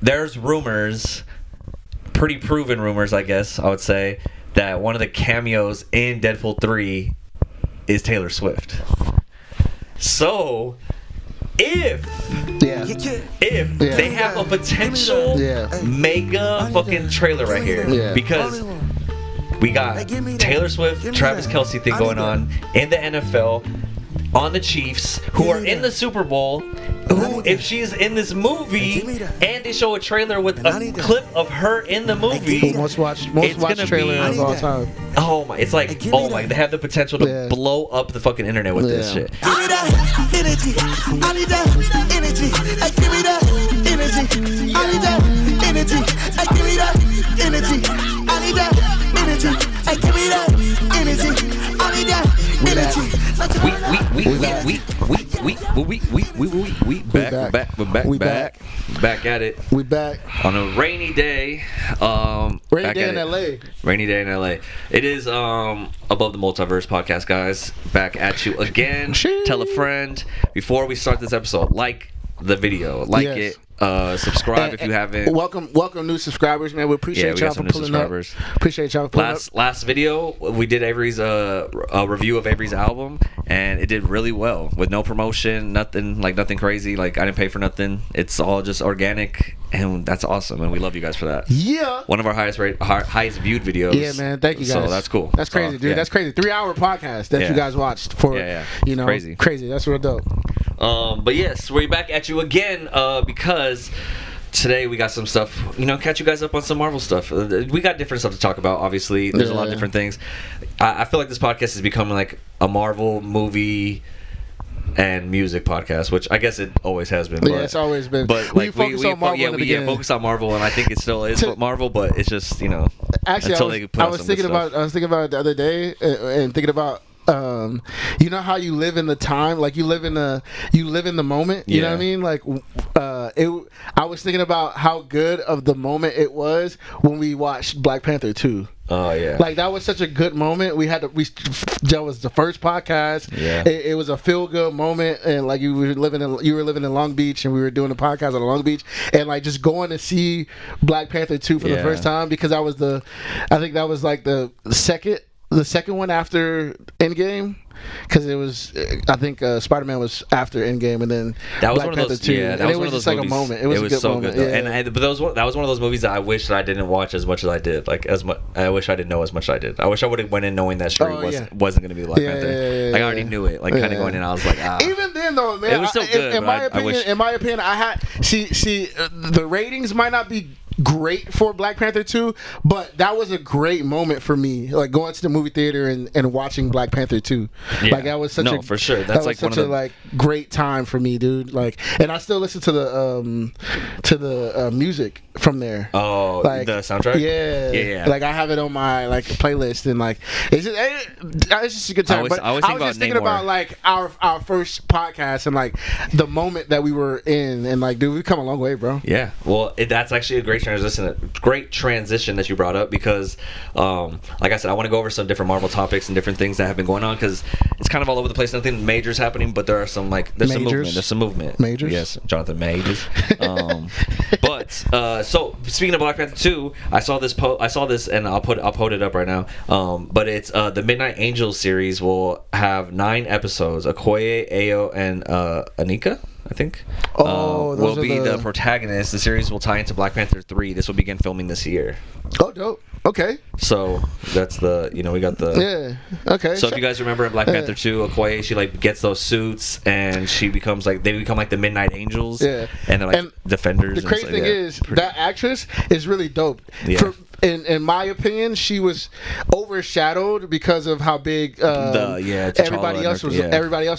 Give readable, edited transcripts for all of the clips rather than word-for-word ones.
there's rumors, pretty proven rumors, I guess I would say, that one of the cameos in Deadpool 3 is Taylor Swift. So, if they have a potential mega fucking trailer right here, because we got Taylor Swift, Travis Kelce thing going on in the NFL, on the Chiefs, who are in the Super Bowl, who, if she's in this movie and they show a trailer with a clip of her in the movie, most watched trailer of all time. Oh my, it's like, oh my, they have the potential to blow up the fucking internet with this shit. Give me that energy. I need that energy. Give me that energy. I need that energy. Give me that energy. I need that energy. Give me that energy. I need that energy. We back at it. We back on a rainy day. Rainy day in LA. Rainy day in LA. It is Above the Multiverse podcast, guys. Back at you again. Tell a friend. Before we start this episode, like the video, it. Subscribe if you haven't. Welcome new subscribers, man. We appreciate y'all for pulling up. Appreciate y'all for pulling up. Last video, we did Avery's a review of Avery's album, and it did really well with no promotion, nothing crazy. Like, I didn't pay for nothing. It's all just organic, and that's awesome, and we love you guys for that. Yeah. One of our highest viewed videos. Yeah, man. Thank you guys. So that's cool. That's crazy, dude. Yeah. That's crazy. 3-hour podcast that you guys watched for. You know, crazy. That's real dope. But yes, we're back at you again because today we got some stuff, catch you guys up on some Marvel stuff. We got different stuff to talk about, obviously. There's a lot of different things. I feel like this podcast is becoming like a Marvel movie and music podcast, which I guess it always has been. But, it's always been. But we focus on Marvel. Focus on Marvel, and I think it still is Marvel, but it's just, Actually, I was thinking about it the other day and thinking about you know how you live in the time, like you live in the moment, you know what I mean? Like I was thinking about how good of the moment it was when we watched Black Panther 2. Oh yeah, like that was such a good moment. That was the first podcast. Yeah, it was a feel good moment, and like you were living in Long Beach, and we were doing a podcast on Long Beach, and like just going to see Black Panther 2 for the first time, because I think that was like the second one after Endgame, because it was, I think Spider-Man was after Endgame, and then that was Black one of those. Panther 2. Yeah, that was one of those like movies. A moment. It was a good so moment. Good, yeah. And that was one of those movies that I wish that I didn't watch as much as I did. Like I wish I didn't know as much as I did. I wish I would have went in knowing that Shuri wasn't going to be Black Panther. Like I already knew it. Like kind of going in, I was like, Even then though, man, it was still good. In my opinion, I had the ratings might not be great for Black Panther 2, but that was a great moment for me, like going to the movie theater and watching Black Panther 2. Like that was such for sure. That's like such a great time for me, dude. Like, and I still listen to the music from there. Oh, like the soundtrack. Yeah. Like I have it on my playlist, and like it's just a good time. I was just thinking about like our first podcast and like the moment that we were in, and like, dude, we've come a long way, bro. Yeah. Well, that's actually a great transition that you brought up, because like I said, I want to go over some different Marvel topics and different things that have been going on, because it's kind of all over the place. Nothing major is happening, but there are some there's some movement. Majors. Yes, Jonathan Majors. But so speaking of Black Panther 2, I saw this and I'll put it up right now. But it's the Midnight Angels series will have 9 episodes. Okoye, Ayo, and Anika, I think, will be the protagonists. The series will tie into Black Panther 3. This will begin filming this year. Oh, dope. Okay. So that's we got the okay. So if you guys remember in Black Panther 2, Okoye, she like gets those suits and she becomes like, they become like the Midnight Angels. Yeah. And they're like defenders. The crazy thing is that actress is really dope. Yeah. In my opinion, she was overshadowed because of how big everybody else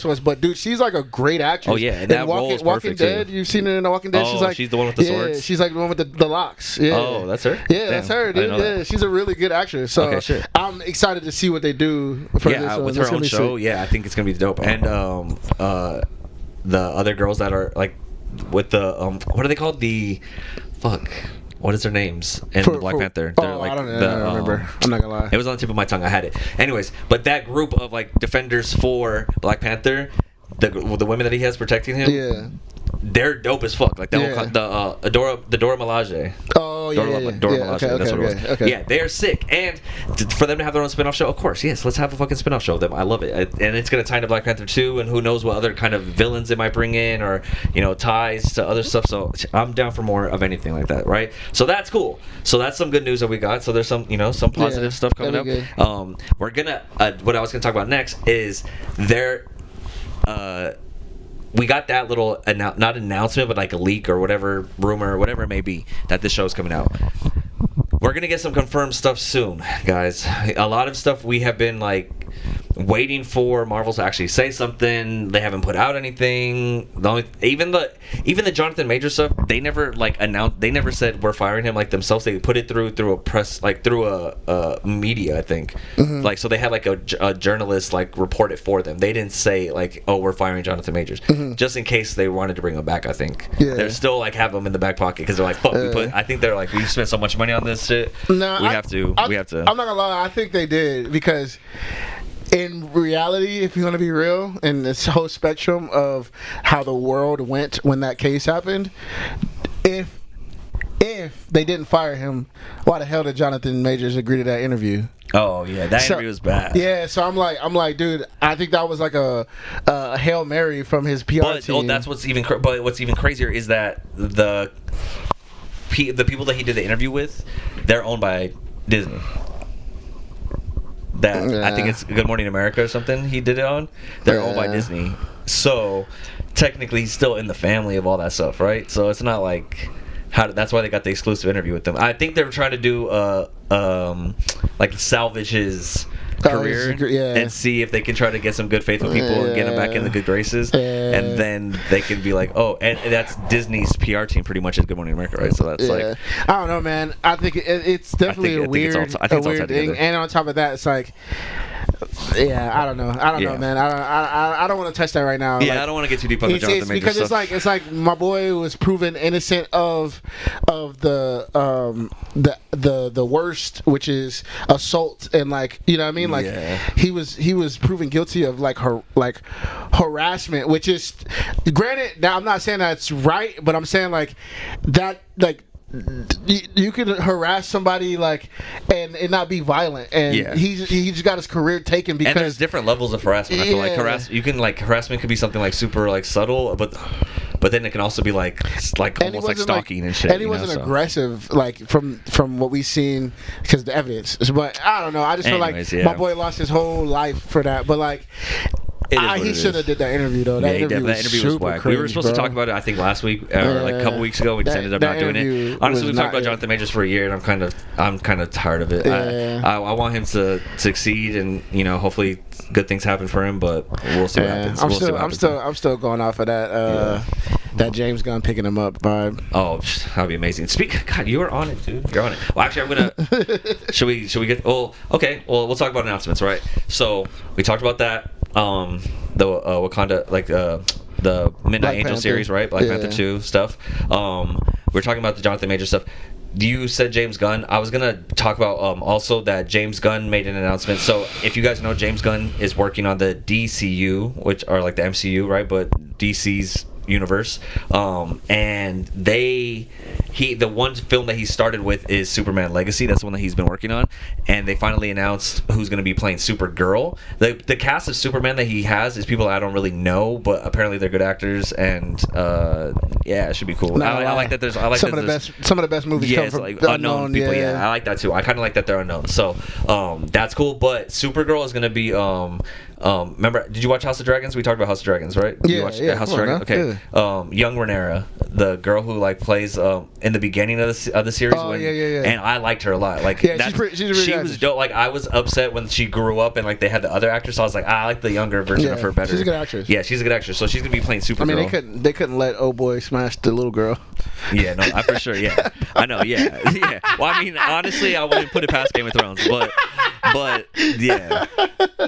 was. But dude, she's like a great actress. Oh yeah, and that role is Walking Dead. You've seen her in The Walking Dead. Oh, she's the one with the swords. She's like the one with the locks. Yeah. Oh, that's her. Yeah, that's her, dude. Yeah, she's a really good actress. So I'm excited to see what they do for this. With her own show. Yeah, I think it's gonna be dope. And the other girls that are like with the what are they called? What is their names in the Black Panther? They're like, I don't remember. I'm not gonna lie. It was on the tip of my tongue. I had it. Anyways, but that group of like defenders for Black Panther, the women that he has protecting him. Yeah. they're dope as fuck. Like the Dora Milaje. Oh yeah. Dora Milaje. Okay, That's what it was. okay. Yeah, they're sick. And for them to have their own spin-off show, of course, yes, let's have a fucking spin-off show of them. I love it. And it's gonna tie into Black Panther 2, and who knows what other kind of villains it might bring in, or ties to other stuff. So I'm down for more of anything like that, right? So that's cool. So that's some good news that we got. So there's some some positive stuff coming up. Good. We're gonna what I was gonna talk about next is we got that little not announcement, but like a leak or whatever, rumor or whatever it may be, that this show is coming out. We're gonna get some confirmed stuff soon, guys. A lot of stuff we have been like waiting for Marvel to actually say something. They haven't put out anything. Even the Jonathan Majors stuff, they never like announced. They never said we're firing him like themselves. They put it through a press, like through a media, I think. Mm-hmm. Like so they had like a journalist like report it for them. They didn't say like, oh, we're firing Jonathan Majors, just in case they wanted to bring him back. I think they're still like have him in the back pocket because they're like, fuck. I think they're like, we spent so much money on this shit. No, we have to. I'm not gonna lie. I think they did because in reality, if you want to be real, in this whole spectrum of how the world went when that case happened, if they didn't fire him, why the hell did Jonathan Majors agree to that interview? Oh yeah, that interview was bad. Yeah, so I'm like, dude, I think that was like a Hail Mary from his PR team. That's what's even crazier is that the people that he did the interview with, they're owned by Disney. I think it's Good Morning America or something he did it on. They're owned by Disney. So technically he's still in the family of all that stuff, right? So it's not like that's why they got the exclusive interview with them. I think they're trying to do like salvage his career and see if they can try to get some good faithful people and get him back in the good graces, and then they can be like, oh, and that's Disney's PR team pretty much is Good Morning America, right? So that's like, I don't know, man. I think it's definitely a weird thing, and on top of that, it's like, I don't know, man. I don't want to touch that right now. Yeah, I don't want to get too deep on the Jonathan Majors because stuff. it's like my boy was proven innocent of the worst, which is assault, and like, you know what I mean, like he was proven guilty of like harassment, which is granted. Now I'm not saying that's right, but I'm saying like that like. You could harass somebody like and not be violent, and he just got his career taken because. And there's different levels of harassment. I feel like harassment could be something like super like subtle, but then it can also be like almost like stalking and shit. And he wasn't aggressive like from what we've seen because of the evidence. But I don't know. I just feel like my boy lost his whole life for that. But like. He should have did that interview though. That interview was whack. Crazy, we were supposed to talk about it, I think, last week or like a couple weeks ago. We just ended up not doing it. Honestly, we've talked about Jonathan Majors for a year, and I'm kind of tired of it. I want him to succeed, and hopefully good things happen for him. But we'll see what happens. I'm still going off of that. That James Gunn picking him up vibe. Oh, that'd be amazing. God, you were on it, dude. You're on it. Well, actually, I'm gonna. Should we get? Well, okay. Well, we'll talk about announcements, right? So we talked about that. The Wakanda, like the Midnight Angel series, right? Black Panther 2 stuff. We're talking about the Jonathan Majors stuff. You said James Gunn. I was gonna talk about also that James Gunn made an announcement. So if you guys know, James Gunn is working on the DCU, which are like the MCU, right? But DC's universe, and the one film that he started with is Superman Legacy. That's the one that he's been working on, and they finally announced who's going to be playing Supergirl. The cast of Superman that he has is people I don't really know, but apparently they're good actors, and it should be cool. I like that. Some of the best movies come from like unknown people. Yeah, I like that too. I kind of like that they're unknown. So that's cool. But Supergirl is going to be remember, did you watch House of Dragons? We talked about House of Dragons, right? Did you watch House of Dragons? Okay. Yeah. Young Rhaenyra, the girl who like plays in the beginning of the series. And I liked her a lot. Like, she was dope. Like, I was upset when she grew up and like they had the other actress. So I was like, I like the younger version of her better. She's a good actress. Yeah, she's a good actress. So she's gonna be playing Supergirl. I mean, they couldn't let old boy smash the little girl. Yeah, no, for sure. Yeah, I know. Yeah. Well, I mean, honestly, I wouldn't put it past Game of Thrones, but But yeah,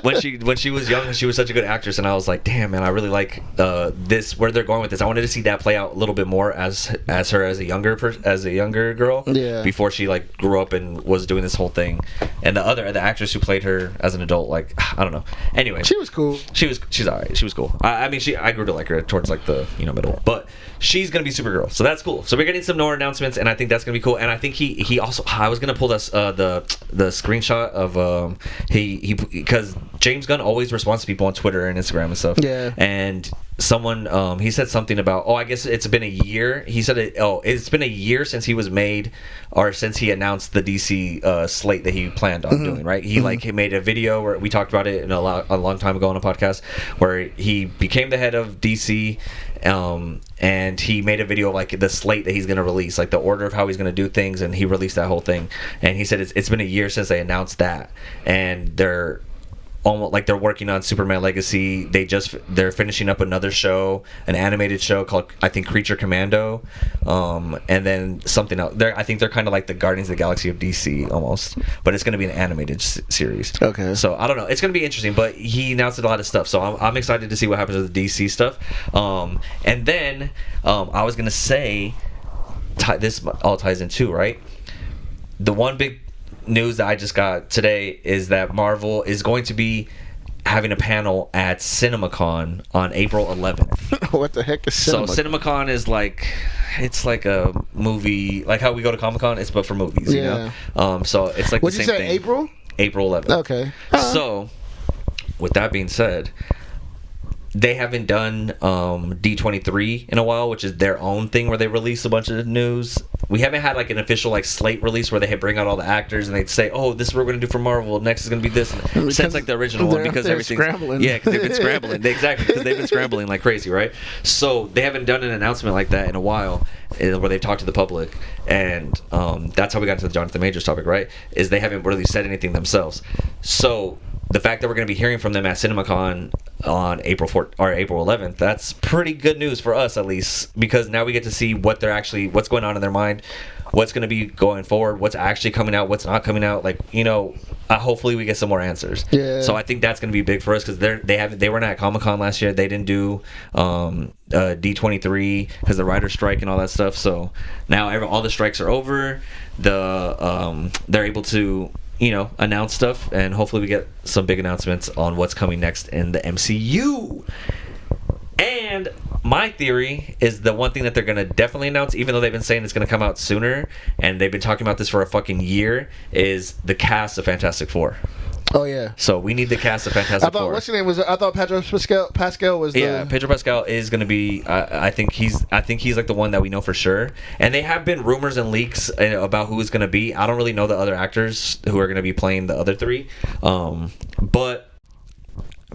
when she was young, she was such a good actress, and I was like, damn man, I really like this where they're going with this. I wanted to see that play out a little bit more as her as a younger girl, before she like grew up and was doing this whole thing. And the actress who played her as an adult, like I don't know. Anyway, she was cool. She's alright. She was cool. I mean, I grew to like her towards like the middle, but she's gonna be Supergirl, so that's cool. So we're getting some more announcements, and I think that's gonna be cool. And I think he also, I was gonna pull this the screenshot of he because James Gunn always responds to people on Twitter and Instagram and stuff. Yeah. And someone he said something about, I guess it's been a year. He said it's been a year since he was made, or since he announced the DC slate that he planned on doing. Right. He he made a video where we talked about it a long time ago on a podcast where he became the head of DC. And he made a video of like the slate that he's going to release, like the order of how he's going to do things, and he released that whole thing. And he said it's been a year since they announced that, and they're almost like they're working on Superman Legacy. They're finishing up another show, an animated show called, I think, Creature Commando, and then something else. I think they're kind of like the Guardians of the Galaxy of DC almost, but it's going to be an animated series. Okay. So I don't know. It's going to be interesting, but he announced a lot of stuff, so I'm excited to see what happens with the DC stuff. And then I was going to say, this all ties in too, right? The one big news that I just got today is that Marvel is going to be having a panel at CinemaCon on April 11th. What the heck is CinemaCon? So CinemaCon is it's like a movie, like how we go to Comic-Con, it's but for movies, you know? So it's like What'd the same you say, thing. April? April 11th. Okay. So, with that being said, they haven't done D23 in a while, which is their own thing where they release a bunch of news. We haven't had like an official like slate release where they bring out all the actors and they'd say, "Oh, this is what we're gonna do for Marvel. Next is gonna be this." Since like the original one, because everything's scrambling. Yeah, because they've been scrambling. Exactly, because they've been scrambling like crazy, right? So they haven't done an announcement like that in a while, where they've talked to the public, and that's how we got into the Jonathan Majors topic, right? Is they haven't really said anything themselves. So the fact that we're going to be hearing from them at CinemaCon on April 11th, that's pretty good news for us, at least, because now we get to see what's going on in their mind, what's going to be going forward, what's actually coming out, what's not coming out. Like, hopefully we get some more answers. Yeah. So I think that's going to be big for us because they weren't at Comic-Con last year. They didn't do D23 because the writer's strike and all that stuff. So now all the strikes are over. They're able to announce stuff, and hopefully we get some big announcements on what's coming next in the MCU. And my theory is the one thing that they're going to definitely announce, even though they've been saying it's going to come out sooner, and they've been talking about this for a fucking year, is the cast of Fantastic Four. Oh yeah. So we need the cast of Fantastic Four. What's your name was? I thought Pedro Pascal was. Pedro Pascal is going to be. I think he's like the one that we know for sure. And they have been rumors and leaks about who is going to be. I don't really know the other actors who are going to be playing the other three, but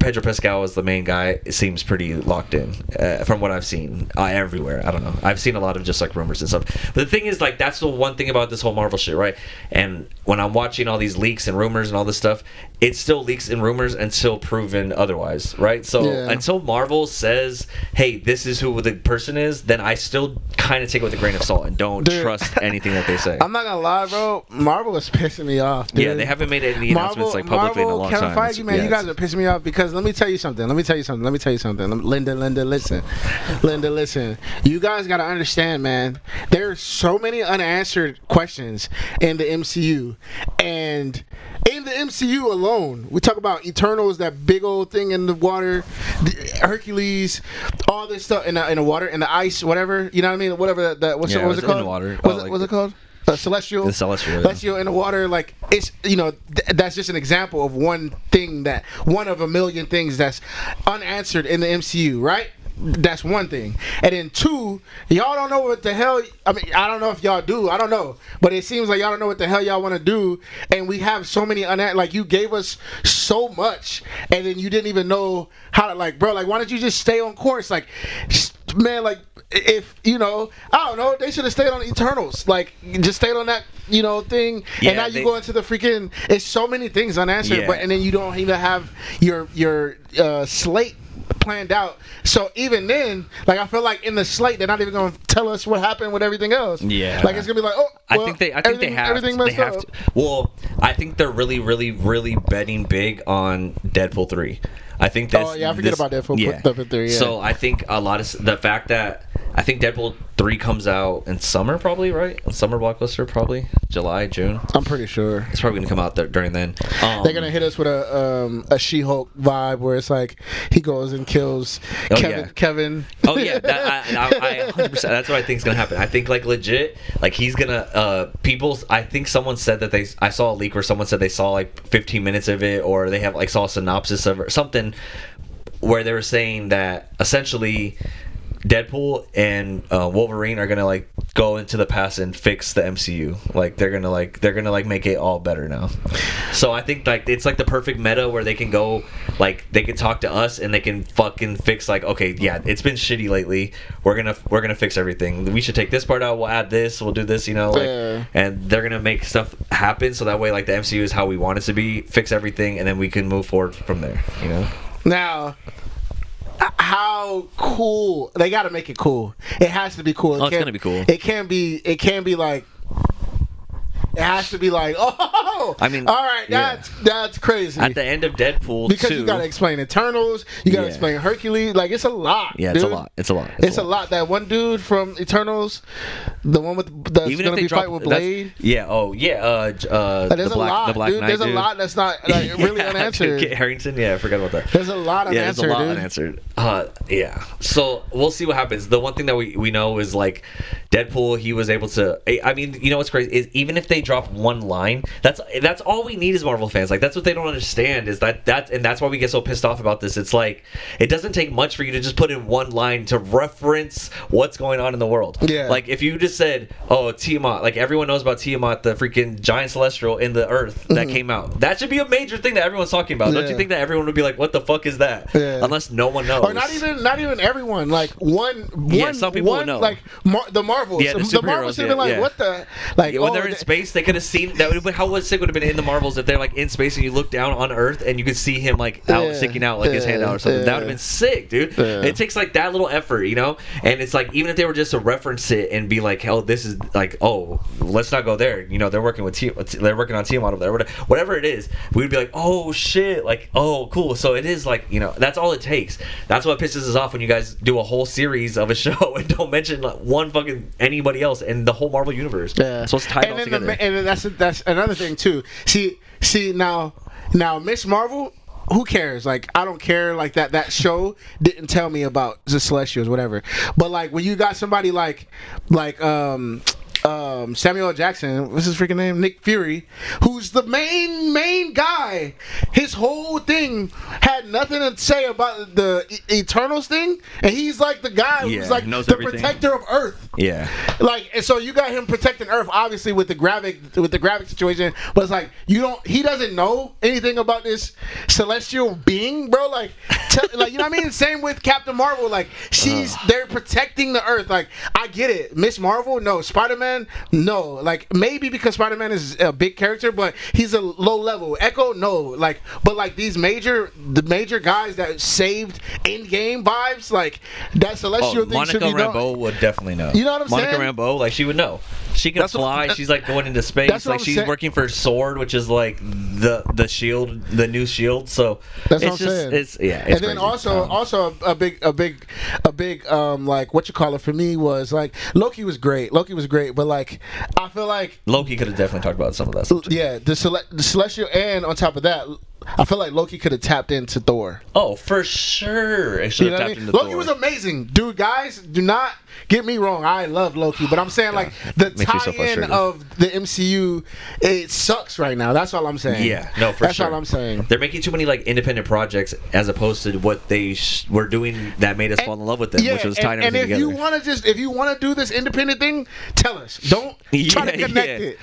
Pedro Pascal is the main guy. It seems pretty locked in from what I've seen everywhere. I don't know. I've seen a lot of just like rumors and stuff. But the thing is, like, that's the one thing about this whole Marvel shit, right? And when I'm watching all these leaks and rumors and all this stuff, it still leaks and rumors until proven otherwise, right? So until Marvel says, "Hey, this is who the person is," then I still kind of take it with a grain of salt and don't trust anything that they say. I'm not gonna lie, bro. Marvel is pissing me off, dude. Yeah, they haven't made any announcements like publicly in a long time. Kevin Feige, man, you guys are pissing me off because let me tell you something. Linda, listen. Linda, listen. You guys gotta understand, man. There's so many unanswered questions in the MCU, and in the MCU alone, we talk about Eternals, that big old thing in the water, Hercules, all this stuff in the water, in the ice, whatever. You know what I mean? Whatever that what was it called? In the water. What's it called? Celestial. The Celestial. Celestial in the water, like it's that's just an example of one of a million things that's unanswered in the MCU, right? That's one thing. And then two, y'all don't know what the hell. I mean, I don't know if y'all do. I don't know, but it seems like y'all don't know what the hell y'all want to do. And we have so many like you gave us so much, and then you didn't even know how to bro. Like, why don't you just stay on course? Like, man, like. If I don't know, they should have stayed on Eternals. Like, just stayed on that, thing. Yeah, and now you go into the freaking. It's so many things unanswered, and then you don't even have your slate planned out. So even then, like I feel like in the slate, they're not even going to tell us what happened with everything else. Yeah, like it's gonna be like, oh, well, I think they have to. Well, I think they're really betting big on Deadpool 3. I think that's. Oh yeah, I forget about Deadpool 3. Yeah. So I think a lot of the fact that I think Deadpool 3 comes out in summer, probably, right? Summer blockbuster, probably July, June. I'm pretty sure it's probably gonna come out during then. They're gonna hit us with a She-Hulk vibe where it's like he goes and kills Kevin. Oh yeah, I 100%. That's what I think is gonna happen. I think like legit, like he's gonna I think someone said that I saw a leak where someone said they saw like 15 minutes of it, or they have like saw a synopsis of it or something, where they were saying that essentially Deadpool and Wolverine are gonna like go into the past and fix the MCU. Like they're gonna make it all better now. So I think like it's like the perfect meta where they can go, like they can talk to us and they can fucking fix, like, okay, yeah, it's been shitty lately. We're gonna fix everything. We should take this part out. We'll add this. We'll do this. You know, like, and they're gonna make stuff happen so that way like the MCU is how we want it to be. Fix everything and then we can move forward from there. You know. Now, how cool, they got to make it cool. It has to be cool. It's gonna be cool. It can't be like, it has to be like, oh, I mean, all right, that's crazy. At the end of Deadpool, because you got to explain Eternals, you got to explain Hercules. Like it's a lot. Yeah, dude. It's a lot. That one dude from Eternals, the one that's even gonna be fighting with Blade. There's the Black dude. Knight, There's a lot that's not like really unanswered. Kit Harington, I forgot about that. There's a lot unanswered. There's a lot unanswered. Yeah. So we'll see what happens. The one thing that we know is like Deadpool. He was able to. I mean, you know what's crazy is even if they drop one line, that's all we need as Marvel fans. Like that's what they don't understand is that's why we get so pissed off about this. It's like it doesn't take much for you to just put in one line to reference what's going on in the world. Yeah. Like if you just said, "Oh, Tiamat," like everyone knows about Tiamat, the freaking giant celestial in the Earth that came out. That should be a major thing that everyone's talking about. Don't you think that everyone would be like, "What the fuck is that?" Yeah. Unless no one knows. Or not even everyone. Like some people would know. Like the Marvels. Yeah, the Marvels have been like, what the like? When they're in space, they could have seen that. How sick would have been in the Marvels if they're like in space and you look down on Earth and you could see him like out sticking out like his hand out or something. That would have been sick, dude. It takes like that little effort, you know. And it's like even if they were just to reference it and be like, "Hell, this is like, oh, let's not go there." You know, they're working on Tiamat over there. Whatever it is, we'd be like, "Oh shit!" Like, "Oh, cool." So it is like, you know, that's all it takes. That's what pisses us off when you guys do a whole series of a show and don't mention like one fucking anybody else in the whole Marvel universe. Yeah. So it's tied all together. And then that's another thing too. See now Miss Marvel, who cares? Like I don't care. Like that show didn't tell me about the Celestials, whatever. But like when you got somebody like Samuel L. Jackson, what's his freaking name? Nick Fury, who's the main guy. His whole thing had nothing to say about the Eternals thing, and he's like the guy who's like the everything. Protector of Earth. Yeah. Like, and so you got him protecting Earth, obviously with the gravity situation, but it's like he doesn't know anything about this celestial being, bro. Like, like you know what I mean? Same with Captain Marvel. Like they're protecting the Earth. Like I get it. Miss Marvel, no. Spider-Man, no. Like maybe because Spider-Man is a big character, but he's a low level. Echo, no. Like, but like the major guys that saved Endgame vibes, like that celestial thing should be known. Monica Rambeau would definitely know. You know what I'm saying? Monica Rambeau, like she would know. She can fly. She's like going into space. Like she's working for SWORD, which is like the shield, the new shield. So that's what I'm saying. It's and then crazy. also a big like what you call it for me was like Loki was great, but like I feel like Loki could have definitely talked about some of that stuff too. Yeah, the celestial, and on top of that, I feel like Loki could have tapped into Thor. Oh, for sure. It should have tapped into Loki Thor. was amazing. Dude, guys, do not get me wrong. I love Loki, but I'm saying like the tie-in of the MCU, it sucks right now. That's all I'm saying. Yeah, no, for That's sure. all I'm saying. They're making too many like independent projects as opposed to what they were doing that made us fall in love with them, which was tying everything together. And if you want to do this independent thing, tell us. Don't try to connect it.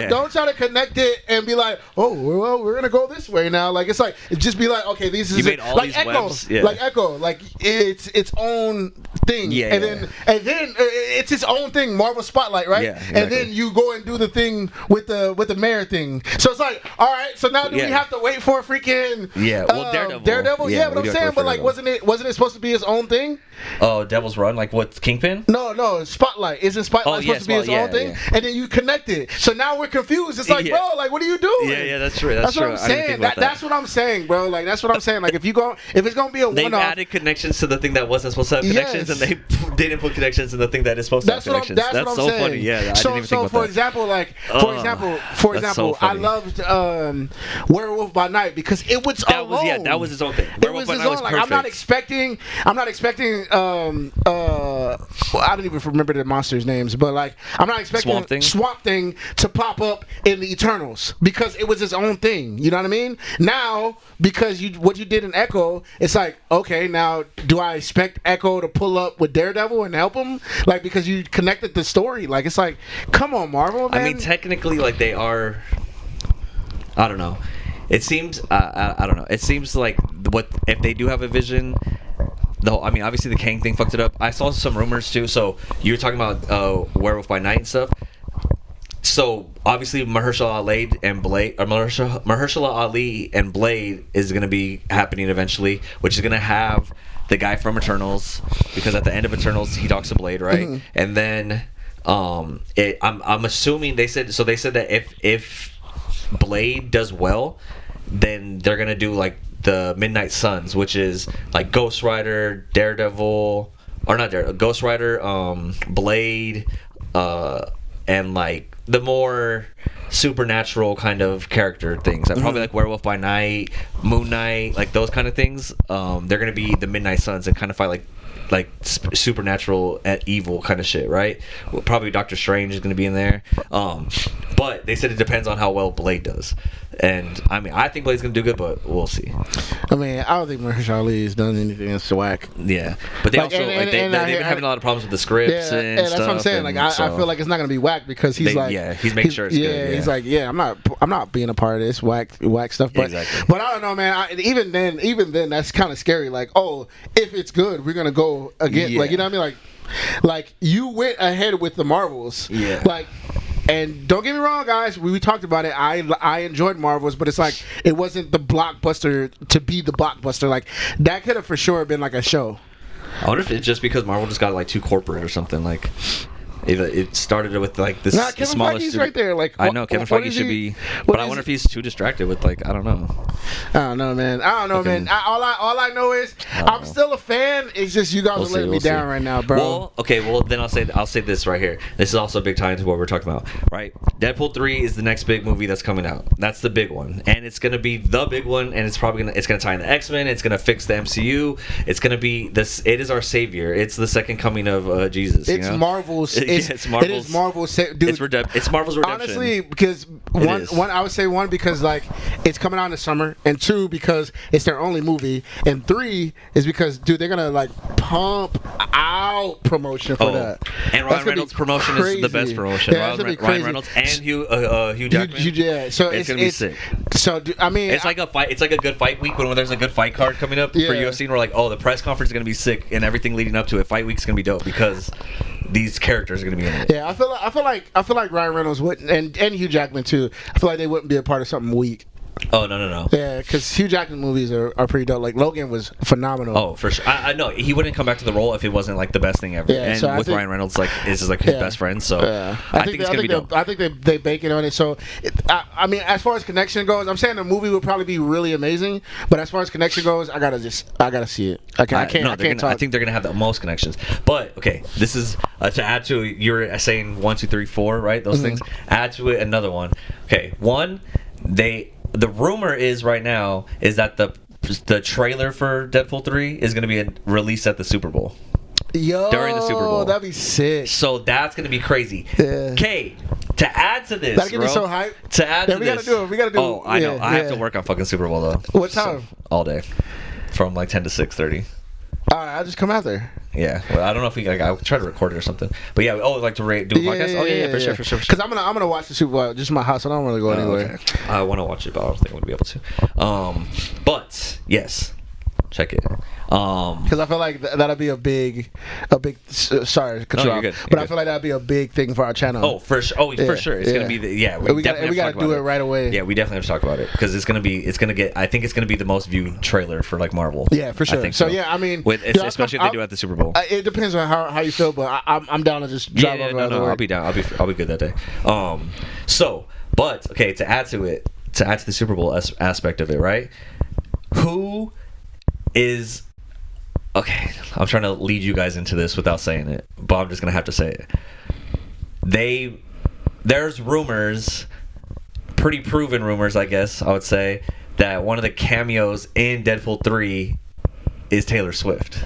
Don't try to connect it and be like, oh, well, we're gonna go this way. now. Like it's like just be like, okay, these is You made all like these Echo, webs? Yeah. like Echo, like it's its own thing. Yeah, and yeah. then it's its own thing. Marvel Spotlight, right? Yeah, exactly. And then you go and do the thing with the mayor thing. So it's like, all right, so now do we have to wait for freaking Daredevil? Yeah, Yeah, but we I'm do have to saying, wait but for like, Daredevil. wasn't it supposed to be its own thing? Oh, Devil's Run, like what, Kingpin? No, Spotlight. Isn't Spotlight supposed to be its own thing? Yeah. And then you connect it. So now we're confused. It's like, bro, like, what are you doing? Yeah, that's true. That's what I'm saying. That's what I'm saying, bro. Like, that's what I'm saying. Like, if it's gonna be a They've one-off, added connections to the thing that wasn't supposed to have connections, and they didn't put connections in the thing that is supposed to have connections. That's what I'm so saying. funny. Yeah, I didn't even think so about for that. example, like, for that's so example, I funny. loved Werewolf by Night because it was that alone. was his own thing. It Werewolf was by his Night own. was Like, perfect. I'm not expecting. Well, I don't even remember the monsters' names, but like, I'm not expecting Swamp Thing to pop up in the Eternals because it was his own thing. You know what I mean? Now, because what you did in Echo, it's like, okay, now do I expect Echo to pull up with Daredevil and help him? Like, because you connected the story. Like, it's like, come on, Marvel, man. I mean, technically, like, they are. I don't know. It seems. I don't know. It seems like what if they do have a vision. I mean, obviously the Kang thing fucked it up. I saw some rumors too. So you were talking about Werewolf by Night and stuff. So obviously Mahershala Ali and Blade is going to be happening eventually, which is going to have the guy from Eternals, because at the end of Eternals he talks to Blade, right? Mm-hmm. And then I'm assuming they said that if Blade does well, then they're going to do like the Midnight Suns, which is like Ghost Rider, Daredevil, or not Daredevil, Ghost Rider, Blade, and like the more supernatural kind of character things. Probably like Werewolf by Night, Moon Knight, like those kind of things. They're gonna be the Midnight Suns and kind of fight like supernatural at evil kind of shit, right? Well, probably Doctor Strange is going to be in there. But they said it depends on how well Blade does. And I mean, I think Blade's going to do good, but we'll see. I mean, I don't think Mahershala Ali has done anything that's whack. Yeah, but they also they've been having a lot of problems with the scripts and stuff. That's what I'm saying. Like, I feel like it's not going to be whack because he's he's making sure it's good. Yeah, he's like, I'm not being a part of this whack stuff. But exactly. But I don't know, man. Even then, that's kind of scary. Like, oh, if it's good, we're gonna go again. Yeah. Like, you know what I mean? Like you went ahead with the Marvels. Yeah. Like. And don't get me wrong, guys. We talked about it. I enjoyed Marvels, but it's like it wasn't the blockbuster to be the blockbuster. Like that could have for sure been like a show. I wonder if it's just because Marvel just got like too corporate or something. Like it started with like this Kevin smallest. Feige's right there. Like I know Kevin Feige should be, but I wonder if he's too distracted with like I don't know. I don't know, man. All I know is I'm still a fan. It's just you guys are letting me down right now, bro. Well, okay. Well, then I'll say this right here. This is also a big tie into what we're talking about, right? Deadpool 3 is the next big movie that's coming out. That's the big one, and it's gonna be the big one, and it's gonna tie in the X-Men. It's gonna fix the MCU. It's gonna be this. It is our savior. It's the second coming of Jesus. It's Marvel's. It's Marvel's. It is Marvel's. Dude, it's Marvel's redemption. Honestly, because one, I would say one because like it's coming out in the summer, and two because it's their only movie, and three is because dude they're gonna like pump out promotion for that. And Ryan Reynolds' promotion is the best promotion. Yeah, Ryan Reynolds and Hugh Jackman. Yeah, so it's gonna be sick. So I mean, it's like a fight. It's like a good fight week when there's a good fight card coming up for UFC. And we're like, oh, the press conference is gonna be sick, and everything leading up to it. Fight week's gonna be dope because these characters are gonna be in it. Yeah, I feel like Ryan Reynolds wouldn't, and Hugh Jackman too. I feel like they wouldn't be a part of something weak. Oh no. Yeah, because Hugh Jackman movies are pretty dope. Like Logan was phenomenal. Oh, for sure. I know he wouldn't come back to the role if it wasn't like the best thing ever. Yeah, and so with Ryan Reynolds, like this is like his best friend. So I think it's gonna be dope. I think they bake it on it. So I mean, as far as connection goes, I'm saying the movie would probably be really amazing. But as far as connection goes, I gotta see it. I can't talk. I think they're gonna have the most connections. But okay, this is to add to you were saying 1, 2, 3, 4, right? Those things. Add to it another one. Okay, the rumor is right now is that the trailer for Deadpool 3 is going to be released at the Super Bowl. During the Super Bowl. That'd be sick. So that's going to be crazy. Yeah. Okay, to add to this, that'll get me so hyped. To add to we this, we gotta do it. Oh, I know. I have to work on fucking Super Bowl though. What time? So, all day, from like 10 to 6:30. All right, I'll just come out there. Yeah. Well, I don't know if I try to record it or something. But yeah, like to do a podcast. Oh yeah, for sure. Because I'm gonna watch the Super Bowl. Just my house. I don't really go anywhere. Okay. I want to watch it, but I don't think I'm gonna be able to. But yes, check it. Because I feel like that'll be a big. Sorry to cut you off, but I feel like that'll be a big thing for our channel. Oh, for sure. For sure. It's gonna be we gotta do it right away. Yeah, we definitely have to talk about it because it's gonna get. I think it's gonna be the most viewed trailer for like Marvel. Yeah, for sure. I think so yeah, I mean, especially if they do it at the Super Bowl. It depends on how you feel, but I'm down to just drive over. No, I'll be down. I'll be good that day. But okay, to add to the Super Bowl aspect of it, right? Who is okay? I'm trying to lead you guys into this without saying it, but I'm just gonna have to say it. There's rumors, pretty proven rumors, I guess I would say, that one of the cameos in Deadpool 3 is Taylor Swift.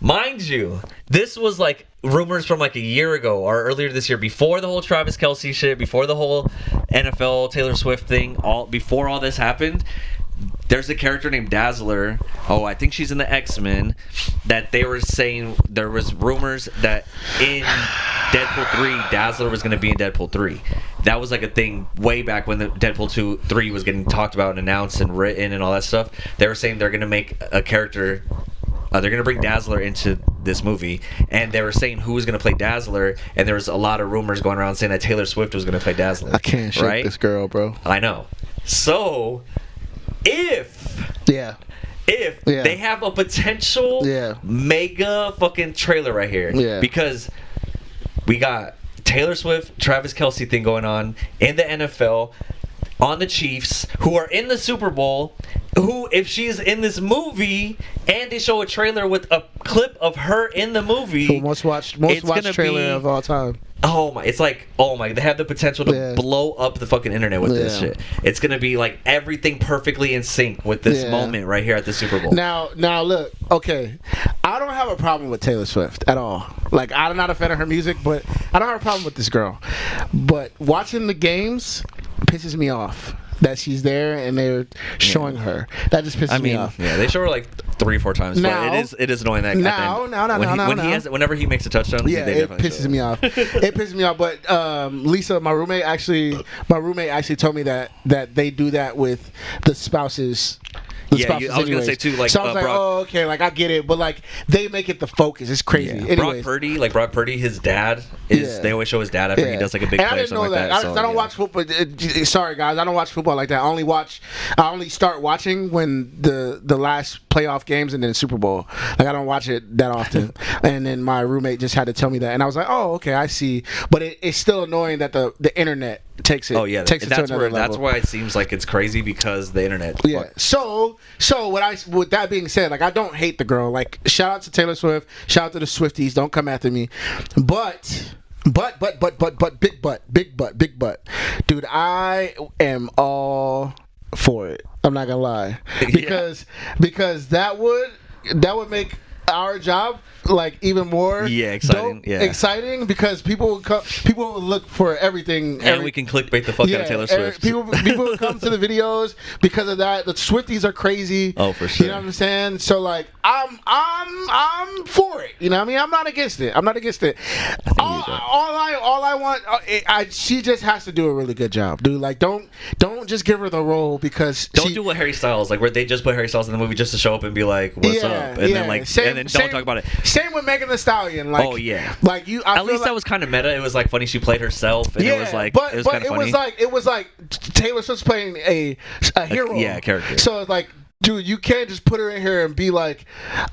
Mind you, this was like rumors from like a year ago or earlier this year, before the whole Travis Kelce shit, before the whole NFL Taylor Swift thing, before all this happened. There's a character named Dazzler. I think she's in the X-Men. That they were saying there was rumors that in Deadpool 3, Dazzler was going to be in Deadpool 3. That was like a thing way back when the Deadpool 3 was getting talked about and announced and written and all that stuff. They were saying they're going to make a character. They're going to bring Dazzler into this movie, and they were saying who was going to play Dazzler, and there was a lot of rumors going around saying that Taylor Swift was going to play Dazzler. I can't shake this girl, bro. I know. So, if they have a potential mega fucking trailer right here, because we got Taylor Swift, Travis Kelce thing going on in the NFL, on the Chiefs, who are in the Super Bowl, who, if she's in this movie and they show a trailer with a clip of her in the movie, most watched trailer of all time. They have the potential to blow up the fucking internet with this shit. It's gonna be like everything perfectly in sync with this moment right here at the Super Bowl. Now look, okay, I don't have a problem with Taylor Swift at all. Like, I'm not a fan of her music, but I don't have a problem with this girl. But watching the games pisses me off that she's there and they're showing her. That just pisses me off. Yeah, they show her like 3-4 times, but it is annoying that whenever he makes a touchdown, it pisses me off. It pisses me off. But Lisa, my roommate actually told me that they do that with the spouses. I was gonna say too, like, so I was like, okay, like I get it, but like they make it the focus. It's crazy. Yeah. Brock Purdy, his dad is. They always show his dad after he does like a big play or something like that. I don't watch football. Sorry guys, I don't watch football like that. I only start watching when the last playoff games and then the Super Bowl. Like, I don't watch it that often. And then my roommate just had to tell me that, and I was like, oh, okay, I see. But it's still annoying that the internet takes it. Oh yeah, takes it to another level. That's why it seems like it's crazy, because the internet. Yeah. So with that being said, like, I don't hate the girl. Like, shout out to Taylor Swift. Shout out to the Swifties. Don't come after me. But big butt. Dude, I am all for it. I'm not gonna lie, because that would make our job like even more exciting. Exciting, because people will look for everything, and we can clickbait the fuck out of Taylor Swift. People will come to the videos because of that. The Swifties are crazy. Oh, for sure. You know what I'm saying? So like, I'm for it. You know what I mean? I'm not against it. All I want, she just has to do a really good job, dude. Like, don't just give her the role, because don't do what Harry Styles, like, where they just put Harry Styles in the movie just to show up and be like, what's up, and then like, and then don't talk about it. Same with Megan Thee Stallion. Like, like you. At least that was kind of meta. It was like funny. She played herself, and it was like, it was kind of funny. It was like Taylor Swift's playing a hero. A character. So it's like, dude, you can't just put her in here and be like,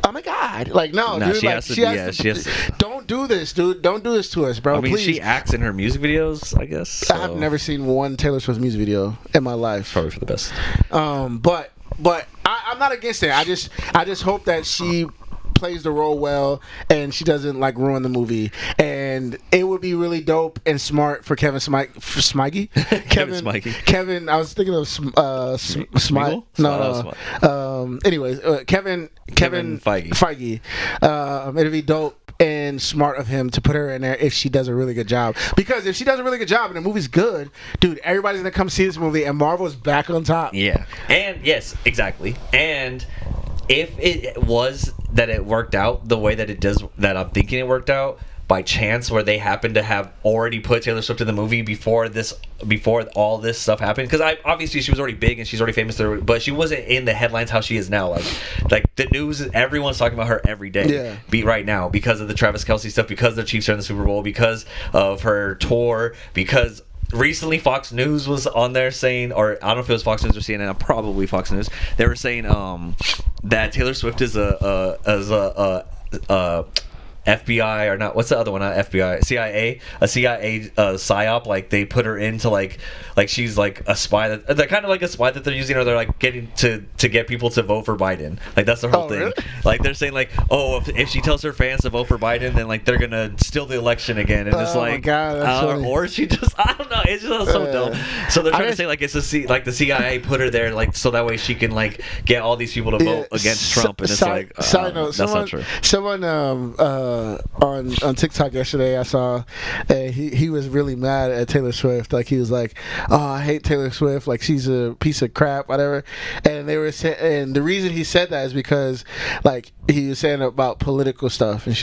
oh my god, like, no, dude, she has to. Don't do this, dude. Don't do this to us, bro. I mean, please. She acts in her music videos, I guess. So. I've never seen one Taylor Swift music video in my life. Probably for the best. But I'm not against it. I just hope that she plays the role well and she doesn't like ruin the movie. And it would be really dope and smart for Kevin Smiggy. Kevin, I was thinking of Smile. No. Anyways, Kevin Feige. It'd be dope and smart of him to put her in there if she does a really good job. Because if she does a really good job and the movie's good, dude, everybody's gonna come see this movie and Marvel's back on top. Yeah. And yes, exactly. And if it was that it worked out the way that it does, that I'm thinking it worked out by chance, where they happen to have already put Taylor Swift in the movie before all this stuff happened, because obviously she was already big and she's already famous, but she wasn't in the headlines how she is now. Like the news, everyone's talking about her every day. Be right now because of the Travis Kelce stuff, because the Chiefs are in the Super Bowl, because of her tour, because recently Fox News was on there saying, or I don't know if it was Fox News or CNN, probably Fox News. They were saying that Taylor Swift is a FBI, or not, what's the other one, not FBI, CIA, a CIA psyop. Like they put her into like she's like a spy, that they're kind of like a spy that they're using, or they're like getting to get people to vote for Biden. Like that's the whole thing. Really? Like they're saying like, oh, if she tells her fans to vote for Biden, then like they're gonna steal the election again. And it's like, my God, that's funny. or she just, I don't know, it's just so dumb. So they're trying to say like it's like the CIA put her there like so that way she can like get all these people to vote against Trump. And it's like, side note, that's not true. Someone on TikTok yesterday, I saw he was really mad at Taylor Swift. Like he was like, "Oh, I hate Taylor Swift. Like she's a piece of crap, whatever." And they were saying, and the reason he said that is because like he was saying about political stuff, and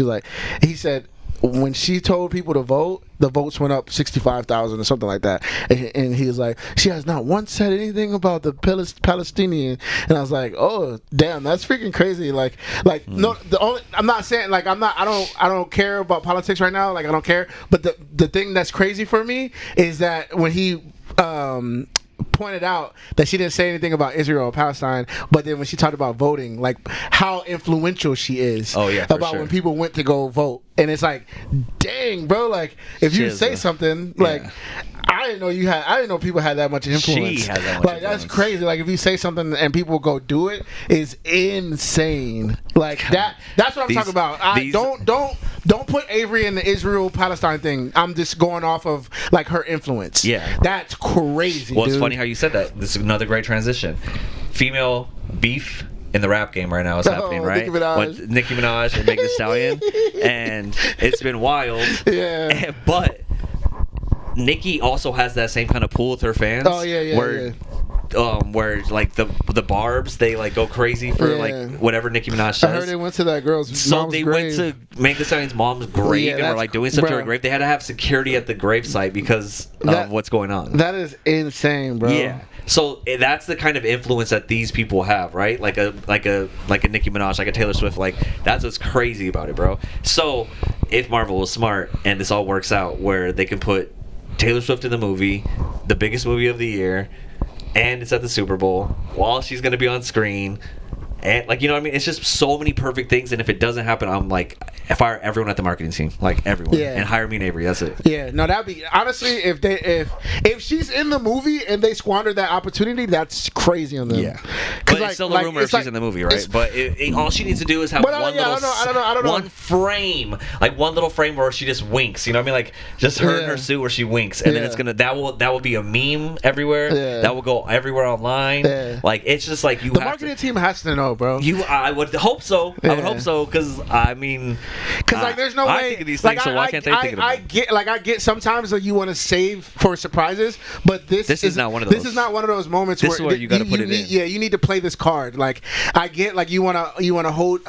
he said when she told people to vote, the votes went up 65,000 or something like that, and he was like, she has not once said anything about the Palestinian. And I was like, oh damn, that's freaking crazy. Like no, I'm not saying like I don't care about politics right now, like I don't care, but the thing that's crazy for me is that when he pointed out that she didn't say anything about Israel or Palestine, but then when she talked about voting, like how influential she is about when people went to go vote. And it's like, dang, bro, like if you say something like I didn't know people had that much influence. She has that much like influence. That's crazy. Like if you say something and people go do it, is insane. Like that's what I'm talking about. Don't put Avery in the Israel Palestine thing. I'm just going off of like her influence. Yeah, that's crazy. Well, it's funny how you said that. This is another great transition. Female beef in the rap game right now is happening, right? Nicki Minaj and Megan Thee Stallion, and it's been wild. Yeah, but Nicki also has that same kind of pull with her fans. Oh yeah. Where like the Barbs, they like go crazy for like whatever Nicki Minaj says. I heard they went to that girl's mom's they grave. went to Megan Thee Stallion's mom's grave and were like doing stuff to her grave. They had to have security at the gravesite because of what's going on. That is insane, bro. Yeah. So that's the kind of influence that these people have, right? Like a Nicki Minaj, like a Taylor Swift. Like that's what's crazy about it, bro. So if Marvel was smart and this all works out, where they can put Taylor Swift in the movie, the biggest movie of the year, and it's at the Super Bowl while she's gonna be on screen, and like, you know what I mean, it's just so many perfect things. And if it doesn't happen, I'm like, fire everyone at the marketing team, like everyone, and hire me and Avery. That's it. Yeah, no, that'd be honestly, if she's in the movie and they squander that opportunity, that's crazy on them. Yeah, but it's still a rumor if she's in the movie, right? But all she needs to do is have one frame, like one little frame where she just winks. You know what I mean? Like just her in her suit where she winks, and then it's gonna that will be a meme everywhere. Yeah. That will go everywhere online. Yeah. Like it's just like the marketing team has to know, bro. I would hope so. Yeah. I would hope so, because I mean, like there's no way. I think of these things, so why can't they think of them? I get sometimes that you want to save for surprises, but this is not one of those. This is not one of those moments where you got to put it in. Yeah, you need to play this card. Like I get, like you wanna hold.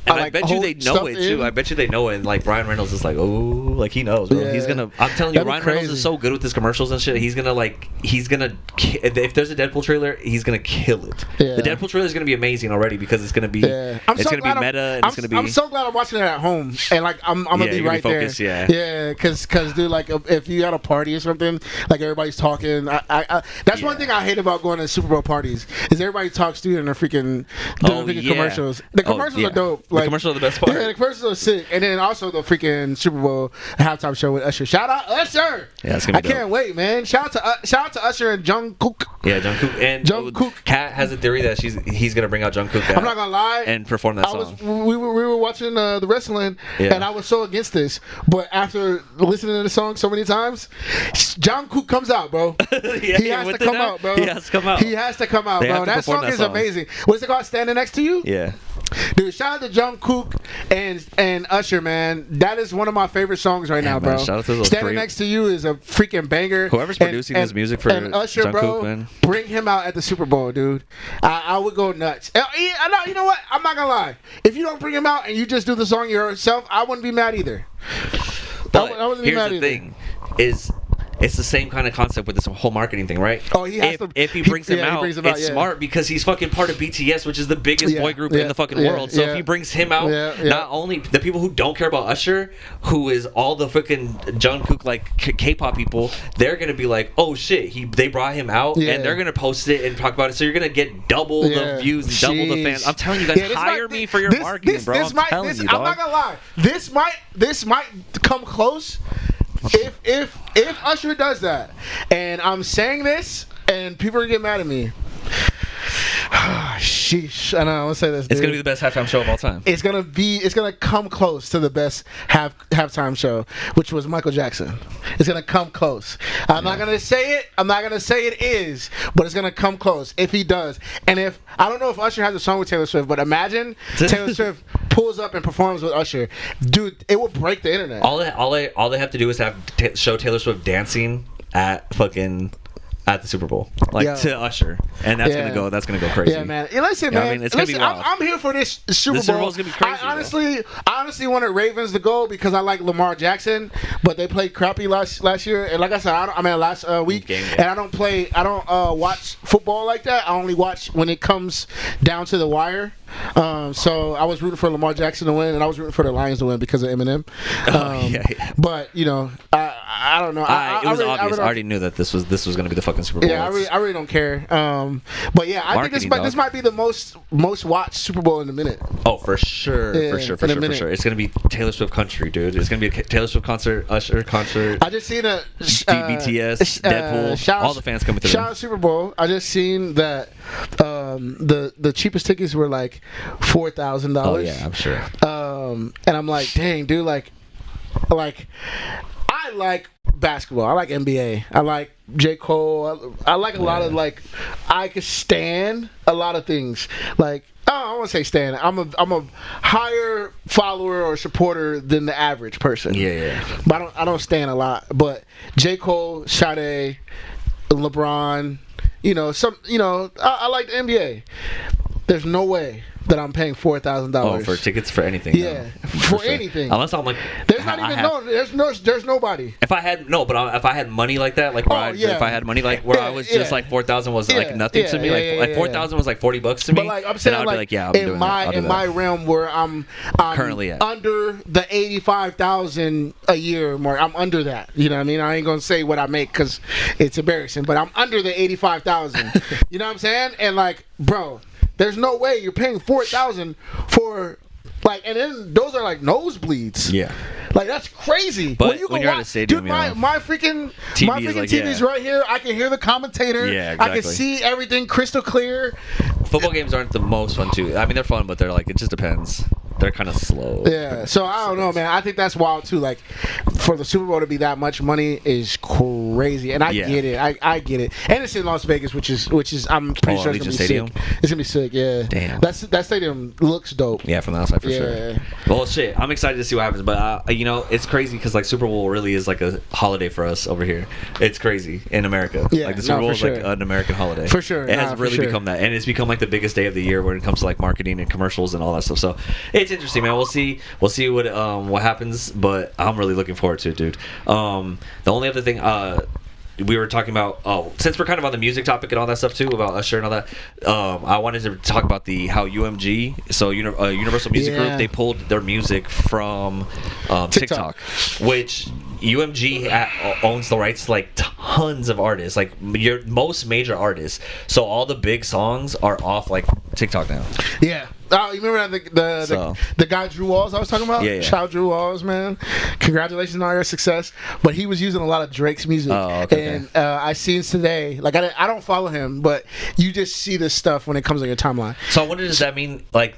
And I bet you they know it too. I bet you they know it. And like Ryan Reynolds is like, oh, like he knows, bro. Yeah. He's gonna. I'm telling you, Ryan Reynolds is so good with his commercials and shit. He's gonna if there's a Deadpool trailer, he's gonna kill it. Yeah. The Deadpool trailer is gonna be amazing already, because it's gonna be meta, and it's gonna be. I'm so glad I'm watching it at home, and like I'm gonna be right there. Yeah, because dude, like if you at a party or something, like everybody's talking. That's one thing I hate about going to Super Bowl parties is everybody talks to you and they're freaking doing commercials. The commercials are dope. Like, the commercials are the best part. Yeah, the commercials are sick, and then also the freaking Super Bowl halftime show with Usher. Shout out Usher! Yeah, it's gonna be dope. Can't wait, man. Shout out to Usher and Jungkook. Yeah, Jungkook and Jungkook. Kat has a theory that he's gonna bring out Jungkook. I'm not gonna lie, and perform that song. We were watching the wrestling, and I was so against this, but after listening to the song so many times, Jungkook comes out, bro. He has to come out, bro. He has to come out. He has to come out, bro. That song is amazing. What's it called? Standing Next to You? Yeah. Dude, shout out to Jungkook and Usher, man. That is one of my favorite songs right now, bro. Man, shout out to those Standing Next to You is a freaking banger. Whoever's producing this music for Usher, Jungkook, bro, man. bring him out at the Super Bowl, dude. I would go nuts. You know what? I'm not gonna lie. If you don't bring him out and you just do the song yourself, I wouldn't be mad either. But I wouldn't be here's mad the either. thing: is it's the same kind of concept with this whole marketing thing, right? Oh, he has if he brings him out, it's it's smart because he's fucking part of BTS, which is the biggest boy group in the fucking world. So if he brings him out, not only the people who don't care about Usher, who is all the freaking Jungkook like K-pop people, they're gonna be like, oh shit, they brought him out, and they're gonna post it and talk about it. So you're gonna get double the views, and double the fans. I'm telling you guys, hire me for your marketing, bro. I'm telling you, dog. I'm not gonna lie. This might come close. If Usher does that, and I'm saying this, and people are getting mad at me. Sheesh. I know. I want to say this. Dude. It's gonna be the best halftime show of all time. It's gonna come close to the best halftime show, which was Michael Jackson. It's gonna come close. I'm not gonna say it. I'm not gonna say it is, but it's gonna come close if he does. And if I don't know if Usher has a song with Taylor Swift, but imagine Taylor Swift pulls up and performs with Usher, dude. It will break the internet. All they have to do is show Taylor Swift dancing at the Super Bowl, to Usher, and that's gonna go crazy. Yeah, man. Listen, man. I mean, it's gonna be wild. I'm here for this Super Bowl. Super Bowl's gonna be crazy. I honestly wanted Ravens to go because I like Lamar Jackson, but they played crappy last year, and like I said, last week, and I don't watch football like that. I only watch when it comes down to the wire. So I was rooting for Lamar Jackson to win, and I was rooting for the Lions to win because of Eminem. But I don't know. It was obvious. I already knew that this was going to be the fucking Super Bowl. Yeah, I really don't care. But yeah, I think this might be the most watched Super Bowl in a minute. Oh, for sure, for sure. It's going to be Taylor Swift country, dude. It's going to be a Taylor Swift concert, Usher concert. I just seen BTS, Deadpool, all the fans coming through. Shout out Super Bowl. I just seen that the cheapest tickets were like $4,000. Oh yeah, I'm sure. And I'm like, dang, dude, like I like basketball. I like NBA. I like J. Cole. I like a lot of I could stand a lot of things. Like I don't want to say stand. I'm a higher follower or supporter than the average person. Yeah. But I don't stand a lot. But J. Cole, Sade, LeBron, I like the NBA. There's no way that I'm paying $4,000. Oh, for tickets for anything? Yeah, for anything. Unless I'm like, there's not even there's nobody. If I had money like that, if I had money where I was just like 4,000 was like nothing to me, like 4,000 was like $40 to me. But like I'm saying, I'd like be like, yeah, I'm doing that. in my realm where I'm currently at under the 85,000 a year mark. I'm under that. You know what I mean? I ain't gonna say what I make because it's embarrassing, but I'm under the 85,000. You know what I'm saying? And like, bro. There's no way you're paying $4,000 for and then those are like nosebleeds. Yeah, like that's crazy. But when you're at a stadium, dude, my freaking TV's right here. I can hear the commentator. Yeah, exactly. I can see everything crystal clear. Football games aren't the most fun too. I mean, they're fun, but they're like it just depends. They're kind of slow. Yeah, so I don't know, man. I think that's wild too. Like for the Super Bowl to be that much money is crazy, and I get it. I get it, and it's in Las Vegas, which is I'm pretty sure it's gonna be Stadium? sick. It's gonna be sick. Yeah. Damn. That stadium looks dope. Yeah, from the outside for sure. Well, shit, I'm excited to see what happens, but it's crazy because like Super Bowl really is like a holiday for us over here. It's crazy in America. Yeah, like the Super Bowl is like an American holiday for sure. It has really become that, and it's become like the biggest day of the year when it comes to like marketing and commercials and all that stuff. So it's interesting, man. We'll see what happens, but I'm really looking forward to it, dude. The only other thing we were talking about, since we're kind of on the music topic and all that stuff too, about Usher and all that, I wanted to talk about how UMG, so Universal Music Group, they pulled their music from TikTok, which UMG owns the rights to like tons of artists, like your most major artists. So all the big songs are off like TikTok now. Yeah. Oh, you remember the guy Drew Walls I was talking about? Yeah. Shout out Drew Walls, man. Congratulations on all your success. But he was using a lot of Drake's music. Oh, okay. And I seen today, like I don't follow him, but you just see this stuff when it comes on your timeline. So I wonder, does that mean like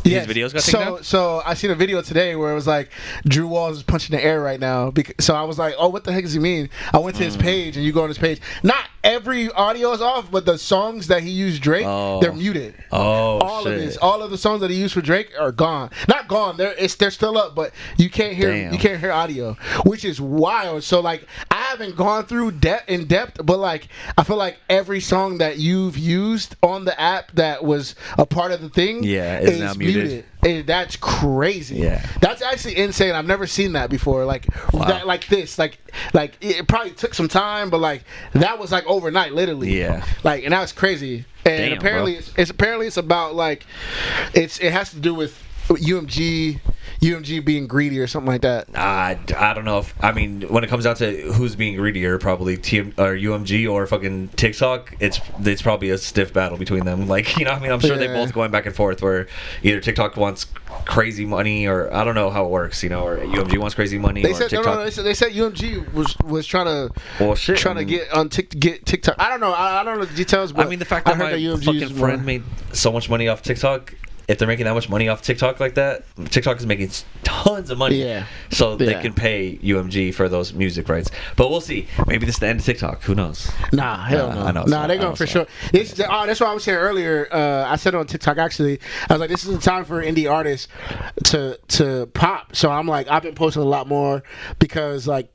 his videos got taken down? So I seen a video today where it was like Drew Walls is punching the air right now. So I was like, oh, what the heck does he mean? I went to his page, and you go on his page. Not every audio is off, but the songs that he used Drake, they're muted. All All of the songs that he used for Drake are gone. Not gone. They're still up, but you can't hear audio, which is wild. So like I haven't gone through in depth, but like I feel like every song that you've used on the app that was a part of the thing, is now muted. And that's crazy. Yeah, that's actually insane. I've never seen that before. Like that, like this, like it probably took some time, but like that was like overnight, literally. Yeah, like and that was crazy. And apparently, it's about like it has to do with UMG being greedy or something like that. I don't know if when it comes down to who's being greedier, probably UMG or fucking TikTok. It's probably a stiff battle between them. Like I'm sure they both going back and forth. Where either TikTok wants crazy money, or I don't know how it works. Or UMG wants crazy money. They said they said UMG was trying to get on TikTok. I don't know the details. But the fact that my fucking friend made so much money off TikTok. If they're making that much money off TikTok like that, TikTok is making tons of money. Yeah. So they can pay UMG for those music rights. But we'll see. Maybe this is the end of TikTok. Who knows? Nah, hell no. I know. Nah, they're going for sure. That's what I was saying earlier. I said on TikTok, actually, I was like, this is the time for indie artists to pop. So I'm like, I've been posting a lot more because like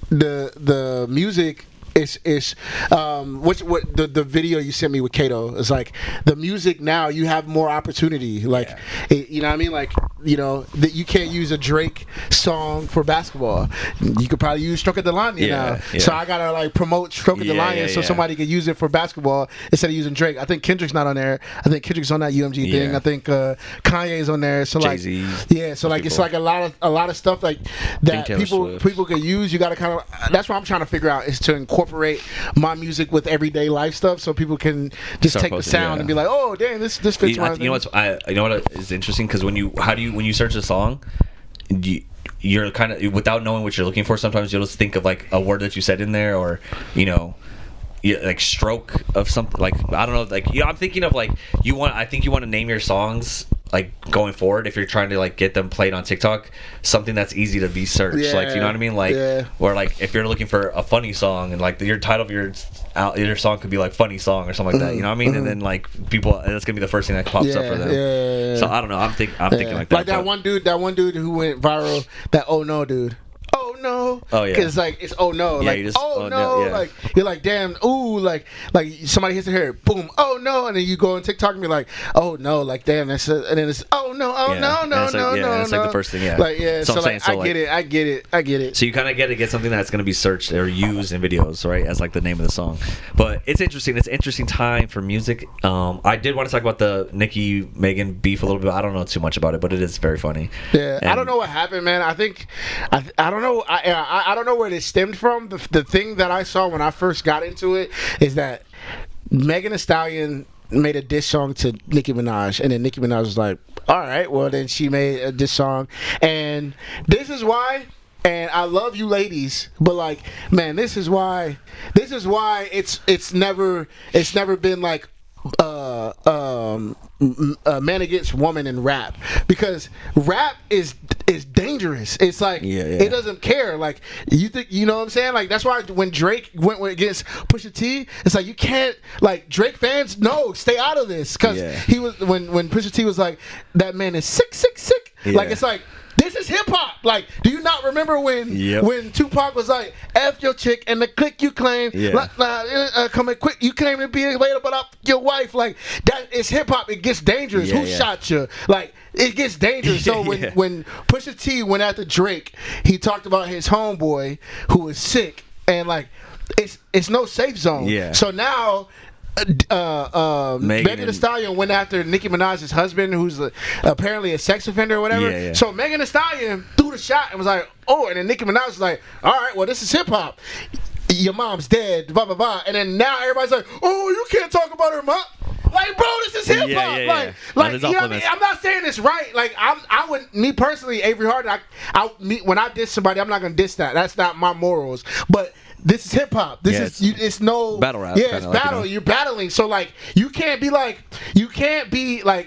the music is what the video you sent me with Kato is like the music now you have more opportunity like you know what I mean like that you can't use a Drake song for basketball. You could probably use Stroke of the Lion now. So I gotta like promote Stroke of the Lion so somebody could use it for basketball instead of using Drake. I think Kendrick's not on there. I think Kendrick's on that UMG thing. I think Kanye's on there. So like so like it's like a lot of stuff like that people could use. You gotta kind of that's what I'm trying to figure out is to incorporate my music with everyday life stuff so people can just take the sound and be like, oh damn, this fits my thing. You know what is interesting because when you search a song, you're kind of without knowing what you're looking for. Sometimes you'll just think of like a word that you said in there, or like stroke of something. Like I don't know. Like I'm thinking of like I think you want to name your songs like going forward if you're trying to like get them played on TikTok, something that's easy to be searched. Like you know what I mean? Like or like if you're looking for a funny song and like your title of your song could be like funny song or something like that. You know what I mean? And then like people, that's gonna be the first thing that pops up for them. So I don't know. I'm thinking like that. Like that one dude who went viral. That oh no dude. Oh no! Oh yeah! Because like it's oh no, like oh no, like you're like damn, ooh, like somebody hits their hair, boom, oh no, and then you go on TikTok and be like, oh no, like damn, that's and then it's oh no, no. It's like the first thing, like so like I get it. So you kind of get something that's gonna be searched or used in videos, right? As like the name of the song. But it's interesting. It's an interesting time for music. I did want to talk about the Nicki Megan beef a little bit. I don't know too much about it, but it is very funny. Yeah, I don't know what happened, man. I think I don't know. I don't know where it stemmed from. The thing that I saw when I first got into it is that Megan Thee Stallion made a diss song to Nicki Minaj, and then Nicki Minaj was like, all right, well then she made a diss song, and this is why. And I love you ladies, but like, man, this is why it's never been like man against woman in rap, because rap is dangerous. It's like it doesn't care. Like you think, you know what I'm saying? Like that's why when Drake went against Pusha T, it's like you can't, like Drake fans, no, stay out of this, because he was when Pusha T was like, that man is sick. Like it's like, this is hip hop. Like, do you not remember when Tupac was like, F your chick and the click you claim, come in quick, you claim to be later, but up your wife. Like, that is hip hop. It gets dangerous. Who shot you? Like, it gets dangerous. So when Pusha T went after Drake, he talked about his homeboy who was sick, and like, it's no safe zone. So now Megan Thee Stallion went after Nicki Minaj's husband, who's apparently a sex offender or whatever. So Megan Thee Stallion threw the shot and was like, oh, and then Nicki Minaj was like, all right, well, this is hip hop. Your mom's dead, blah blah blah. And then now everybody's like, oh, you can't talk about her mom. Like, bro, this is hip hop. Like, you know what I mean? I'm not saying it's right. Like, I would, me personally, Avery Harden, when I diss somebody, I'm not gonna diss that. That's not my morals. But This is hip hop. It's no battle rap. Yeah, it's like, battle. You're battling. So like you can't be like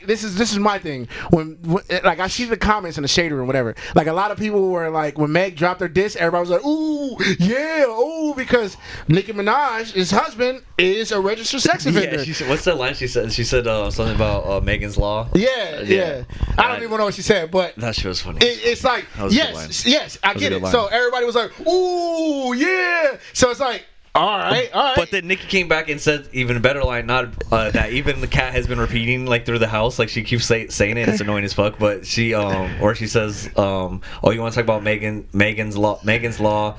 this is my thing. When like I see the comments in the shade room, whatever. Like a lot of people were like when Meg dropped her diss, everybody was like, ooh, yeah, ooh, because Nicki Minaj, his husband, is a registered sex offender. Yeah, what's that line she said? She said something about Megan's Law. Yeah. I don't even know what she said, but that shit was funny. It's like yes, I get it. So everybody was like, ooh, yeah. So it's like, all right. But then Nicki came back and said even a better line, not that even the cat has been repeating like through the house, like she keeps saying it. It's annoying as fuck. But she or she says, oh, you want to talk about Megan's law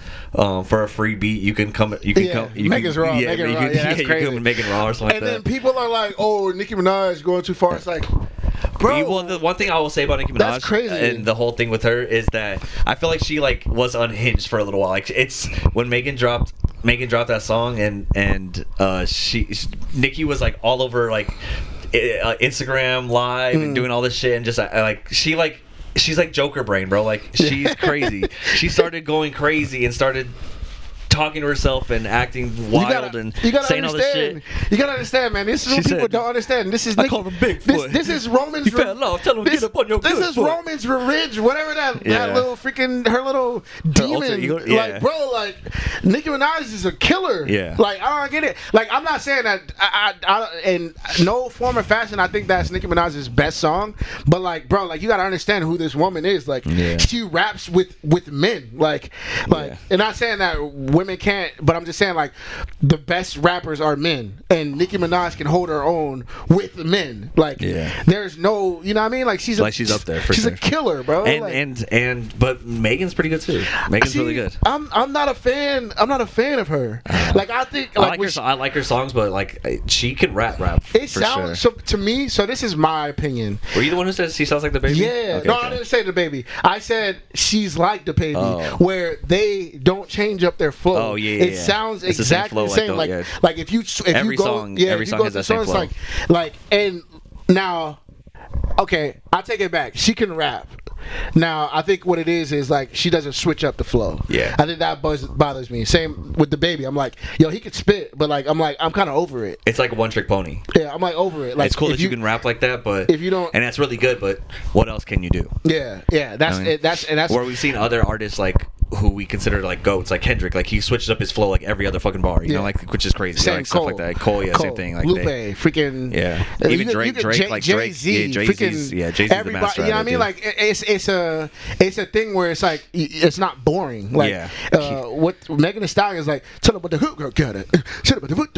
for a free beat? You can come. Megan's Raw. Yeah, Megan Raw. Yeah, that's crazy. You can come and Megan Raw or something like that. And then people are like, oh, Nicki Minaj going too far. It's like, bro. Well, the one thing I will say about Nicki Minaj, that's crazy. And the whole thing with her is that I feel like she like was unhinged for a little while. Like it's when Megan dropped that song and Nicki was like all over like Instagram live and doing all this shit and just like she's like Joker brain, bro. Like she's crazy. She started going crazy and started talking to herself and acting wild and saying all this shit. You gotta understand, man. This is what people don't understand. This is I call him Bigfoot. This is Roman's. He fell off. Tell him to get up on your good foot. This is Roman's revenge. Whatever that little freaking her little demon. Like, bro, like Nicki Minaj is a killer. Yeah. Like I don't get it. Like I'm not saying that I in no form or fashion I think that's Nicki Minaj's best song. But like, bro, like you gotta understand who this woman is. Like she raps with men. Like, and not saying that women can't, but I'm just saying like the best rappers are men, and Nicki Minaj can hold her own with men. Like there's no, you know what I mean? Like she's up there for she's sure. a killer, bro. But Megan's pretty good too. Megan's really good. I'm not a fan. I'm not a fan of her. Like I think I like her songs, but like she can rap. It sounds so to me. So this is my opinion. Were you the one who said she sounds like the baby? Yeah. Okay, I didn't say the baby. I said she's like the baby, where they don't change up their flow. Oh yeah. It sounds exactly the same. Like if you every go, song has that same songs flow. Like and now, okay, I take it back. She can rap. Now I think what it is like she doesn't switch up the flow. Yeah, I think that bothers me. Same with the baby. I'm like, yo, he could spit, but like I'm kind of over it. It's like a one trick pony. Yeah, I'm like over it. Like it's cool that you can rap like that, but if you don't, and that's really good. But what else can you do? Yeah, that's it. That's where we've seen other artists like who we consider like goats, like Kendrick. Like he switched up his flow like every other fucking bar. You know, like which is crazy. Same like Cole. Stuff like that. Cole, Cole, same thing. Like Lupe, freaking even Drake, like Drake, Jay-Z, Jay-Z's the master. You know what I mean? Like it's a thing where it's like it's not boring. Like what Megan Thee Stallion is like. Tell about the hook girl got it. Tell about the hook.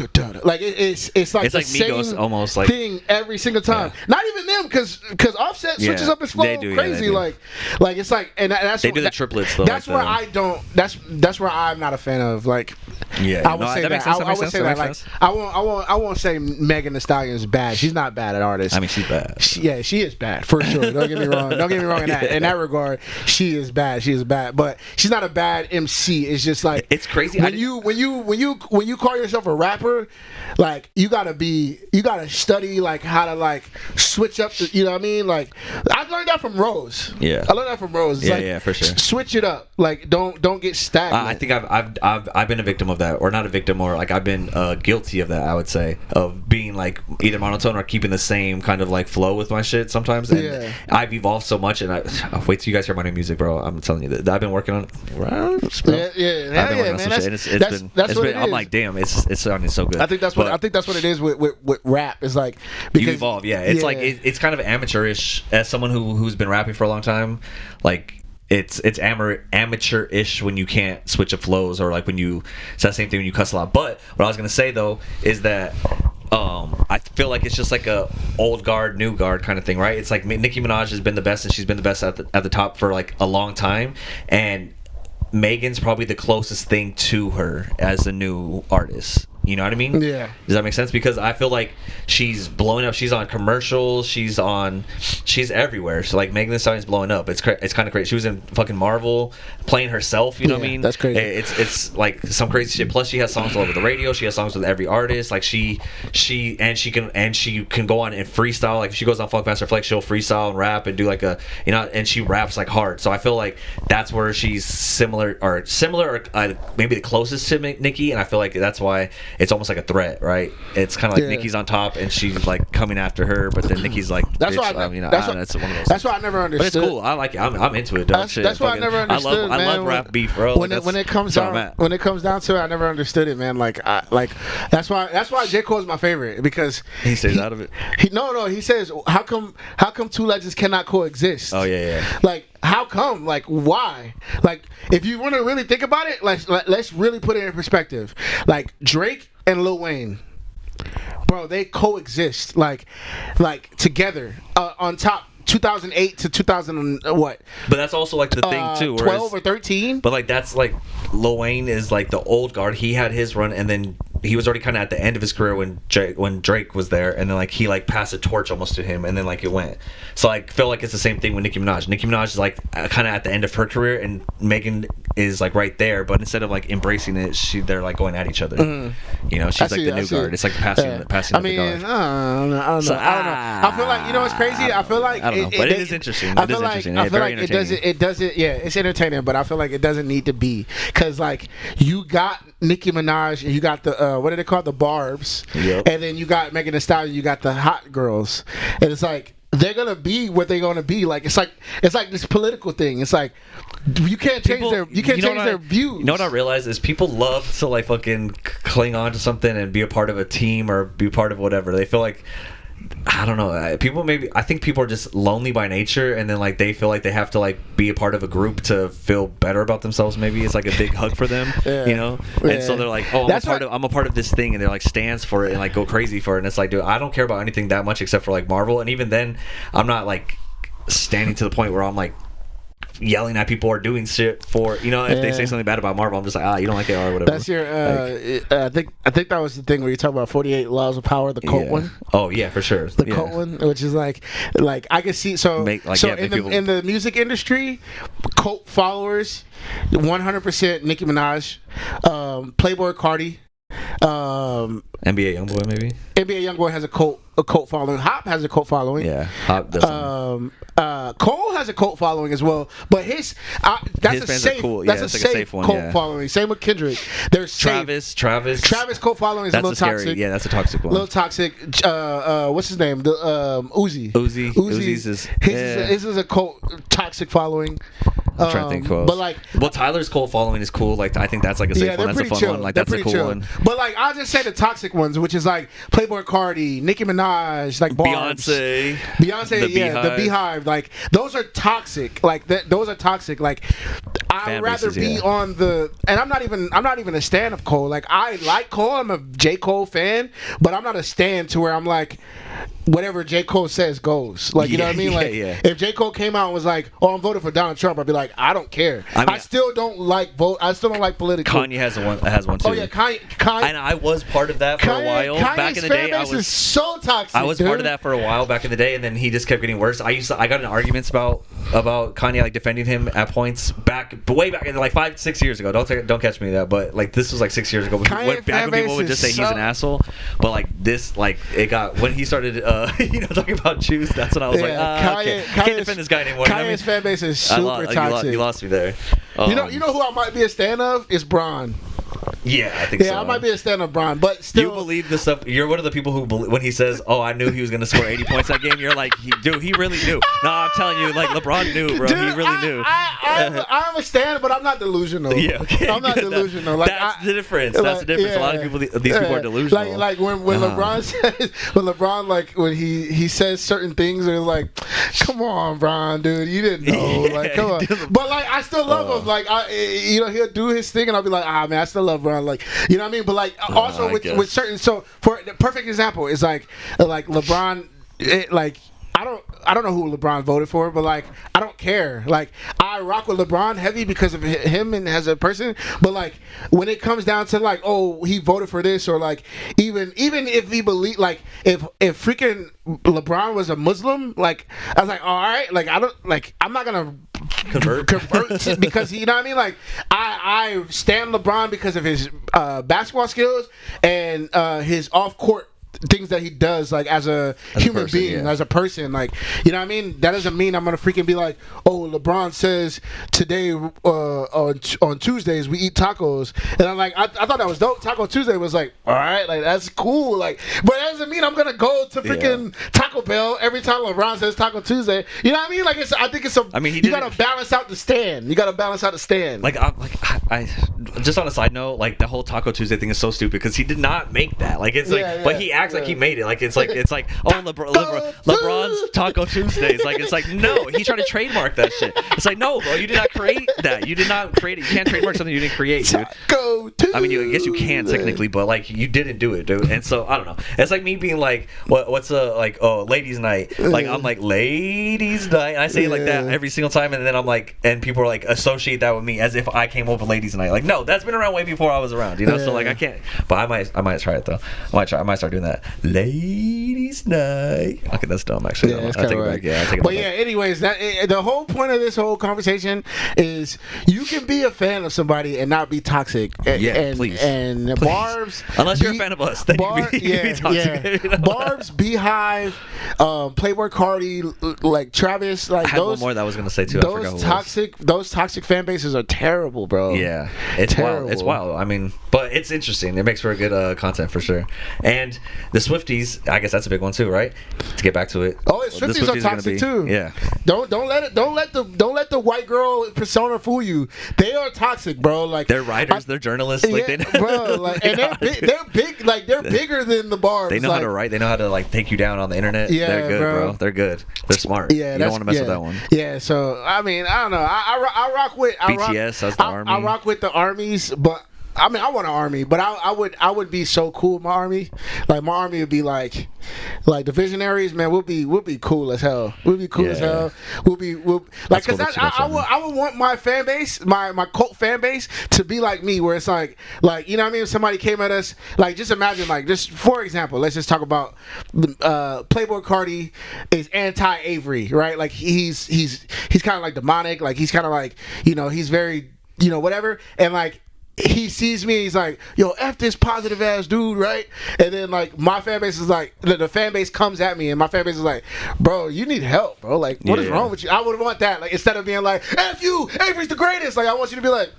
Like it's like the Migos same almost like thing every single time. Not even them because Offset switches up his flow crazy. Like it's like and that's they do the triplets though. That's where I don't. That's where I'm not a fan of. Like I would say that. I would say that. Like I won't say Megan Thee Stallion is bad. She's not bad at artist. I mean she's bad. She is bad for sure. Don't get me wrong. Don't get me wrong in that regard. She is bad. She is bad. But she's not a bad MC. It's just like it's crazy when you call yourself a rapper, like you gotta study like how to like switch up. You know what I mean? Like I learned that from Rose. Yeah, I learned that from Rose. It's yeah, for sure. Switch it up. Like don't get stagnant. I think I've been a victim of that, or not a victim, or like I've been guilty of that. I would say of being like either monotone or keeping the same kind of like flow with my shit sometimes. And I've evolved so much, and I'll wait till you guys hear my new music, bro. I'm telling you that I've been working on. Man. That's what it is. I'm like, damn, it's sounding so good. I think that's what it is with rap. It's like because you evolve. Yeah, it's like it's kind of amateurish as someone who's been rapping for a long time. Like it's amateur-ish when you can't switch up flows, or like when you it's that same thing when you cuss a lot. But what I was gonna say though is that I feel like it's just like a old guard, new guard kind of thing, right? It's like Nicki Minaj has been the best, and she's been the best at the top for like a long time, and Megan's probably the closest thing to her as a new artist. You know what I mean? Yeah. Does that make sense? Because I feel like she's blowing up. She's on commercials. She's everywhere. So like Megan Thee Stallion's blowing up. It's kind of crazy. She was in fucking Marvel playing herself. You know what I mean? That's crazy. It's like some crazy shit. Plus she has songs all over the radio. She has songs with every artist. Like she can go on and freestyle. Like if she goes on Funkmaster Flex, she'll freestyle and rap and do like a and she raps like hard. So I feel like that's where she's similar or maybe the closest to Nicki, and I feel like that's why it's almost like a threat, right? It's kind of like Nicki's on top and she's like coming after her, but then Nicki's like, that's why it's one of those. That's why I never understood. But it's cool. I like it. I'm into it. That's why I never understood. I love rap beef, bro. When it comes down to it, I never understood it, man. That's why J. Cole's my favorite, because he stays out of it. He says, how come two legends cannot coexist? Oh yeah. Like, how come? Like, why? Like, if you want to really think about it, let's really put it in perspective. Like, Drake and Lil Wayne, bro, they coexist like together on top. 2008 to 2000 what? But that's also like the thing too. 12 or 13. But like that's like Lil Wayne is like the old guard. He had his run, and then he was already kind of at the end of his career when Drake was there, and then like he like passed a torch almost to him, and then like it went. So I feel like it's the same thing with Nicki Minaj. Nicki Minaj is like kind of at the end of her career, and Megan is like right there. But instead of like embracing it, they're like going at each other. Mm-hmm. You know, she's like the new guard. It's like passing. I mean, the guard. I don't know. So, I feel like, you know what's crazy? I feel like I don't know, but it is interesting. I feel like it doesn't. Yeah, it's entertaining, but I feel like it doesn't need to be, because like you got Nicki Minaj and you got the what are they called, the Barbs, yep. And then you got Megan Thee Stallion, you got the hot girls, and it's like they're gonna be what they're gonna be. Like it's like this political thing. It's like you can't change their views. You know what I realize is people love to like fucking cling on to something and be a part of a team or be part of whatever. They feel like, I don't know. I think people are just lonely by nature, and then like they feel like they have to like be a part of a group to feel better about themselves. Maybe it's like a big hug for them, you know. And so they're like, "Oh, I'm a part of this thing," and they're like stands for it and like go crazy for it. And it's like, dude, I don't care about anything that much except for like Marvel, and even then, I'm not like standing to the point where I'm like yelling at people or doing shit for, you know, if they say something bad about Marvel, I'm just like, you don't like it or whatever. That's your I think that was the thing where you talk about 48 Laws of Power, the cult one. Oh yeah, for sure. The cult one, which is like I can see in the music industry, cult followers 100% Nicki Minaj, Playboy Cardi, NBA Youngboy maybe. NBA Youngboy has a cult following. Hop has a cult following. Yeah, Hop doesn't. Cole has a cult following as well, but his a safe cult following. Same with Kendrick. There's Travis cult following is a little toxic. Yeah, that's a toxic one. A little toxic. What's his name? Uzi. Uzi's his is a cult toxic following. I'm trying to think who else. But like, Tyler's cult following is cool. Like, I think that's like a safe one. That's a fun one. Like, that's a cool one. But like, I'll just say the toxic ones, which is like Playboy Cardi, Nicki Minaj, like Barbs, Beyonce, the Beehive. Like, those are toxic. Like, those are toxic. Like, I'd rather be on the. And I'm not even a stan of Cole. Like, I like Cole. I'm a J. Cole fan, but I'm not a stan to where I'm like, whatever J. Cole says goes. Like, you know what I mean? Like, if J. Cole came out and was like, "Oh, I'm voting for Donald Trump," I'd be like, I don't care. I still don't like political. Kanye has one too. Oh yeah, Kanye. And I was part of that for a while. Kanye's back in the day, I was so toxic. I was part of that for a while back in the day, and then he just kept getting worse. I got in arguments about Kanye, like defending him at points way back in like 5-6 years ago. Don't catch me that, but like this was like 6 years ago. Back when people would just say he's an asshole, but like this, like it got when he started, talking about Jews. That's when I was like, okay, can't defend this guy anymore. Kanye's fan base is super toxic. You lost me there. You know who I might be a stan of is Braun. Yeah, I think so. Yeah, I might be a stan of Braun, but still. You believe the stuff. You're one of the people who, when he says, "Oh, I knew he was going to score 80 points that game," you're like, dude, he really knew. No, I'm telling you, like LeBron knew, bro. Dude, he really knew. I'm a stan, but I'm not delusional. Yeah, okay. I'm not delusional. Like, that's the difference. That's the difference. A lot of people, these people are delusional. Like when LeBron says, when he says certain things, and it's like, come on, Bron, dude, you didn't know. Like, come on. But like, I still love him. Like, he'll do his thing, and I'll be like, man, I still love Bron. Like, you know what I mean? But like, also with certain. So for the perfect example is like LeBron, I don't know who LeBron voted for, but like I don't care. Like I rock with LeBron heavy because of him and as a person. But like when it comes down to like, oh, he voted for this, or like even if he believe, like if freaking LeBron was a Muslim, like I was like, all right, like I'm not gonna convert because you know what I mean. Like I stand LeBron because of his basketball skills and his off court things that he does, like as a human being, as a person, like, you know what I mean. That doesn't mean I'm gonna freaking be like, oh, LeBron says today on Tuesdays we eat tacos, and I'm like, I thought that was dope. Taco Tuesday was like, all right, like that's cool, like, but that doesn't mean I'm gonna go to freaking Taco Bell every time LeBron says Taco Tuesday. You know what I mean? Like I think it's you gotta balance out the stand. Like I just on a side note, like the whole Taco Tuesday thing is so stupid because he did not make that. Like it's like, but he acts like he made it. Like it's like oh, LeBron's Taco Tuesdays. Like it's like, no, he's trying to trademark that shit. It's like, no, bro, you did not create that. You did not create it. You can't trademark something you didn't create, dude. Taco Tuesday. I mean, I guess you can technically, but like you didn't do it, dude. And so I don't know. It's like me being like, what's like, oh, ladies' night. Like I'm like, ladies' night. And I say it like that every single time, and then I'm like, and people are like associate that with me as if I came up with ladies' night. Like, no, that's been around way before I was around, you know. So like I can't, but I might try it though. I might start doing that. Ladies' night. Okay, that's dumb actually. Yeah, I take it back. Yeah, I take it back. But yeah, anyways, the whole point of this whole conversation is you can be a fan of somebody and not be toxic. Please. And please. Barb's, unless you're a fan of us, then you can be toxic. Yeah. Barb's, Beehive, Playboy Cardi, like Travis, like I had those. One more that I was gonna say too. Those toxic fan bases are terrible, bro. Yeah, it's terrible. Wild. It's wild. I mean, but it's interesting. It makes for a good content for sure. And the Swifties, I guess that's a big one too, right? To get back to it. Oh, Swifties are toxic too. Yeah. Don't let the white girl persona fool you. They are toxic, bro. Like they're writers, they're journalists. Like yeah, bro. Like and they're big. Like they're bigger than the Barbs. They know how to write. They know how to like take you down on the internet. Yeah, they're good, bro. They're good. They're smart. Yeah, you don't want to mess with that one. Yeah. So I mean, I don't know. I rock with BTS as the army. I rock with the armies, but. I mean, I want an army, but I would be so cool with my army. Like my army would be like the Visionaries, man. We'll be cool as hell. We'll be cool as hell. We'll like because I would want my fan base, my cult fan base, to be like me, where it's like you know what I mean. If somebody came at us, like just imagine like just for example, let's just talk about Playboy Cardi is anti Avery, right? Like he's kind of like demonic, like he's kind of like he's very whatever, and like. He sees me, he's like, yo, F this positive ass dude, right? And then like my fan base is like, the fan base comes at me and my fan base is like, bro, you need help, bro. Like, what is wrong with you? I would want that. Like, instead of being like, F you, Avery's the greatest. Like, I want you to be like,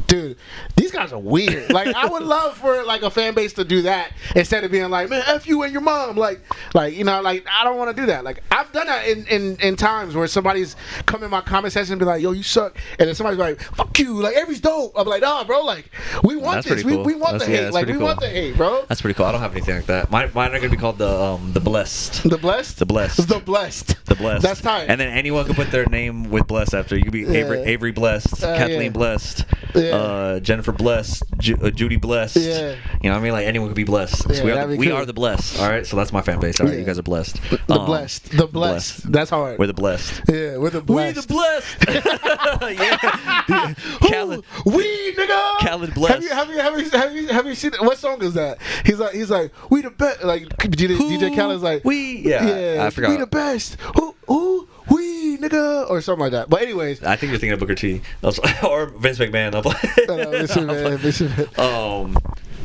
dude, these guys are weird. Like, I would love for like a fan base to do that instead of being like, man, F you and your mom. Like I don't want to do that. Like, I've done that in times where somebody's come in my comment section and be like, yo, you suck. And then somebody's like, fuck you. Like, Avery's dope. I'm like, nah, bro. Like, we want this. Cool. We want the hate. Like, we want the hate, bro. That's pretty cool. I don't have anything like that. Mine are gonna be called the Blessed. The Blessed. The Blessed. The Blessed. The Blessed. That's tight. And then anyone can put their name with Blessed after. You could be Avery Blessed, Kathleen Blessed, Jennifer Blessed, Judy Blessed. Yeah. You know what I mean? Like anyone could be blessed. So we are the Blessed. All right. So that's my fan base. All right. You guys are blessed. The Blessed. The Blessed. That's hard. We're the Blessed. Yeah. We're the Blessed. We the Blessed. Yeah. Khaled. We nigga. Khaled Blessed. Have you seen what song is that? He's like we the best. Like DJ Khaled's like yeah. I forgot. We the best. Who we nigga or something like that. But anyways, I think you're thinking of Booker T or Vince McMahon. Vince McMahon.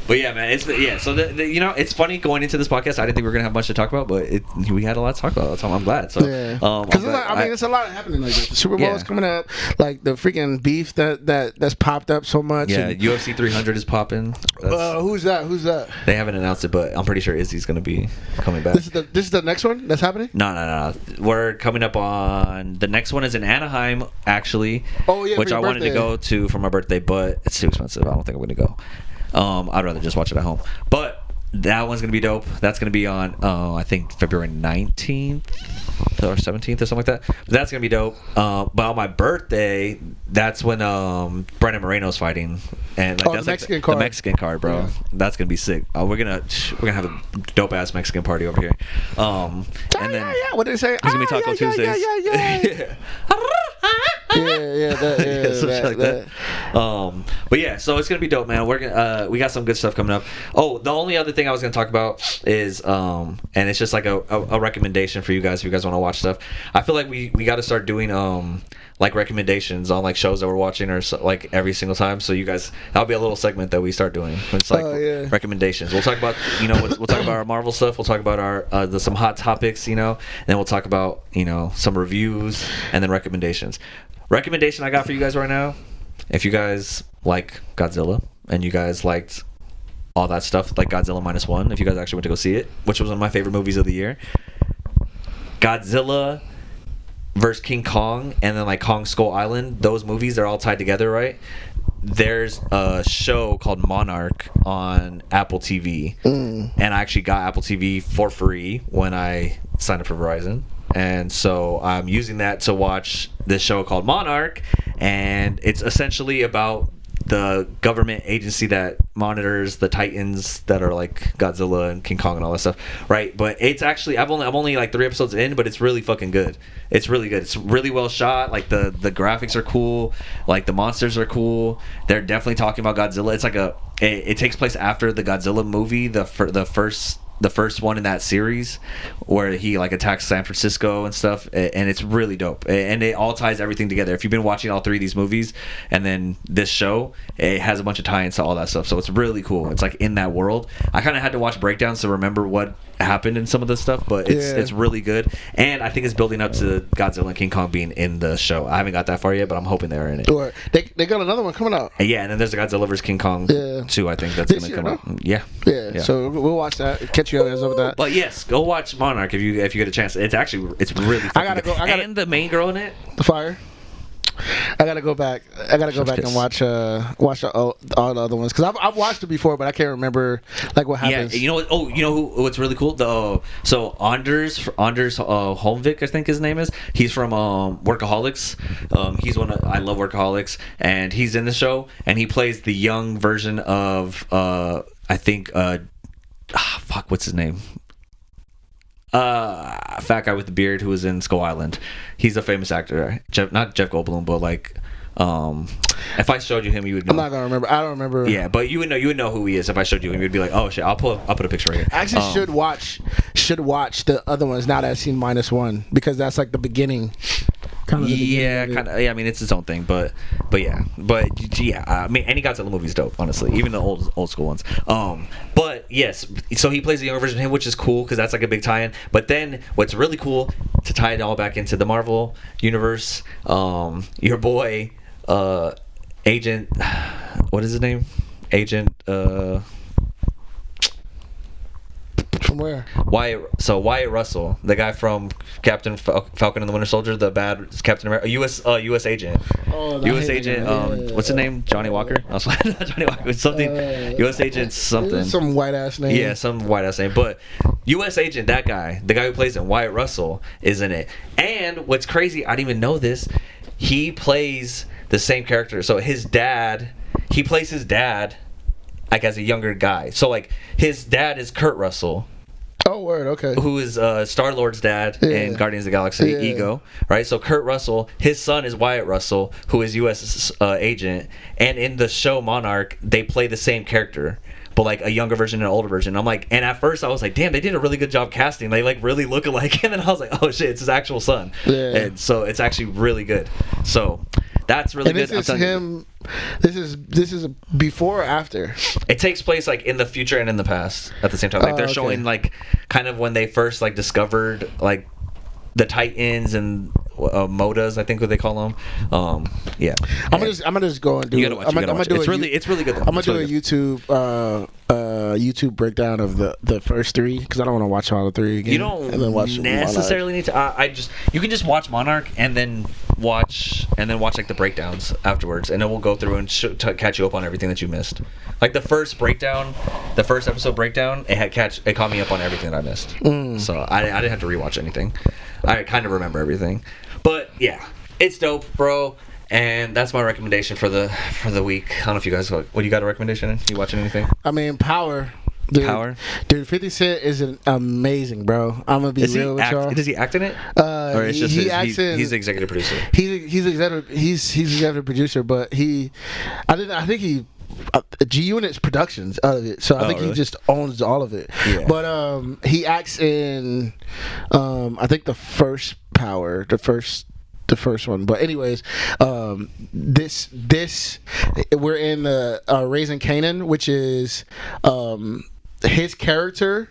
But yeah, man, so it's funny going into this podcast. I didn't think we were gonna have much to talk about, but we had a lot to talk about. So I'm glad. So because it's a lot happening like this. The Super Bowl is coming up, like the freaking beef that's popped up so much. Yeah, UFC 300 is popping. Who's that? They haven't announced it, but I'm pretty sure Izzy's gonna be coming back. This is the next one that's happening. No. We're coming up on the next one is in Anaheim actually. Oh yeah, which I wanted to go to for my birthday, but it's too expensive. I don't think I'm gonna go. I'd rather just watch it at home. But that one's going to be dope. That's going to be on, I think, February 19th. or 17th or something like that. But that's gonna be dope. But on my birthday, that's when Brandon Moreno's fighting, and like that's Mexican like card. the Mexican card, bro. Yeah. That's gonna be sick. We're gonna have a dope ass Mexican party over here. And then what did they say? It's gonna be Taco Tuesdays. But yeah, so it's gonna be dope, man. We're gonna we got some good stuff coming up. Oh, the only other thing I was gonna talk about is and it's just like a recommendation for you guys if you guys want to watch stuff. I feel like we got to start doing like recommendations on like shows that we're watching or so, like every single time. So you guys, that'll be a little segment that we start doing. It's like recommendations. We'll talk about we'll talk about our Marvel stuff. We'll talk about our some hot topics, and then we'll talk about some reviews and then recommendations. Recommendation I got for you guys right now: if you guys like Godzilla and you guys liked all that stuff, like Godzilla -1, if you guys actually went to go see it, which was one of my favorite movies of the year, Godzilla versus King Kong, and then like Kong Skull Island, those movies, they're all tied together, right? There's a show called Monarch on Apple TV, and I actually got Apple TV for free when I signed up for Verizon, and so I'm using that to watch this show called Monarch, and it's essentially about the government agency that monitors the titans that are like Godzilla and King Kong and all that stuff, right? But it's actually I'm only like 3 episodes in, but it's really fucking good. It's really good. It's really well shot. Like the graphics are cool. Like the monsters are cool. They're definitely talking about Godzilla. It's like it takes place after the Godzilla movie, the first one in that series, where he like attacks San Francisco and stuff, and it's really dope, and it all ties everything together. If you've been watching all 3 of these movies and then this show, it has a bunch of tie-ins to all that stuff, so it's really cool. It's like in that world. I kind of had to watch breakdowns to remember what happened in some of this stuff, but it's really good, and I think it's building up to Godzilla and King Kong being in the show. I haven't got that far yet, but I'm hoping they're in it. Or they got another one coming out. Yeah, and then there's a Godzilla vs King Kong 2, I think that's this gonna year, come out. no? Yeah. So we'll watch that. Catch you guys over that. But yes, go watch Monarch if you get a chance. It's really fucking good. And the main girl in it, the fire. I gotta go back. And watch all the other ones, because I've watched it before, but I can't remember like what happens. Yeah, you know what? Oh, you know what's really cool? So Anders Holmvik, I think his name is. He's from Workaholics. He's I love Workaholics, and he's in the show, and he plays the young version of I think what's his name? Fat guy with the beard who was in Skull Island. He's a famous actor. Not Jeff Goldblum, but like, if I showed you him, you would know. I'm not gonna remember. I don't remember. Yeah, but you would know who he is if I showed you him. You'd be like, oh shit, I'll put a picture right here. I actually should watch the other ones now that I've seen -1, because that's like the beginning. I mean, it's its own thing, but yeah. I mean, any Godzilla movie is dope, honestly, even the old school ones. But yes, so he plays the younger version of him, which is cool because that's like a big tie-in. But then what's really cool, to tie it all back into the Marvel universe, your boy Agent, what is his name? Agent From where? Wyatt Russell, the guy from Captain Falcon and the Winter Soldier, the bad Captain America, U.S. agent. Oh, U.S. agent. What's his name? Johnny Walker. Not Johnny Walker. It's something. U.S. agent something. Some white ass name. Yeah, some white ass name. But U.S. agent, that guy, the guy who plays it, Wyatt Russell, is in it. And what's crazy, I didn't even know this. He plays the same character. So he plays his dad, like as a younger guy. So like his dad is Kurt Russell. Oh, word, okay. Who is Star-Lord's dad in Guardians of the Galaxy, Ego, right? So Kurt Russell, his son is Wyatt Russell, who is U.S. agent, and in the show Monarch, they play the same character, but like a younger version and an older version. I'm like, and at first I was like, damn, they did a really good job casting. They like really look alike, and then I was like, oh shit, it's his actual son. Yeah. And so it's actually really good. So that's really good. This is him. This is before or after? It takes place like in the future and in the past at the same time. Like they're showing like kind of when they first like discovered like the Titans and Modas, I think what they call them. Yeah. I'm gonna just go and do. You gotta watch. It's really good. Though. I'm gonna do a YouTube breakdown of the first 3, because I don't want to watch all the 3 again. You don't necessarily need to. You can just watch Monarch and then watch like the breakdowns afterwards, and then we'll go through and catch you up on everything that you missed. Like the first episode breakdown, it caught me up on everything that I missed. So I didn't have to rewatch anything. I kind of remember everything, but yeah, it's dope, bro. And that's my recommendation for the week. I don't know if you guys, what you got a recommendation? You watching anything? I mean, Power. Dude, Power? Dude, 50 Cent is amazing, bro. I'm going to be real with y'all. Does he act in it? Or it's just he's the executive producer? He's executive producer, but I think he G-Unit's productions of it, so I think really? he just owns all of it. Yeah. But he acts in I think the first Power, the first one. But anyways, this we're in the Raising Kanan, which is his character.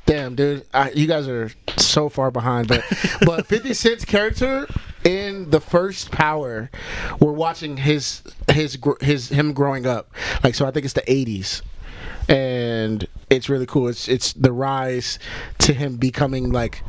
Damn, dude, you guys are so far behind. But 50 Cent's character in the first Power, we're watching him growing up. Like, so I think it's the 80s. And it's really cool. It's the rise to him becoming like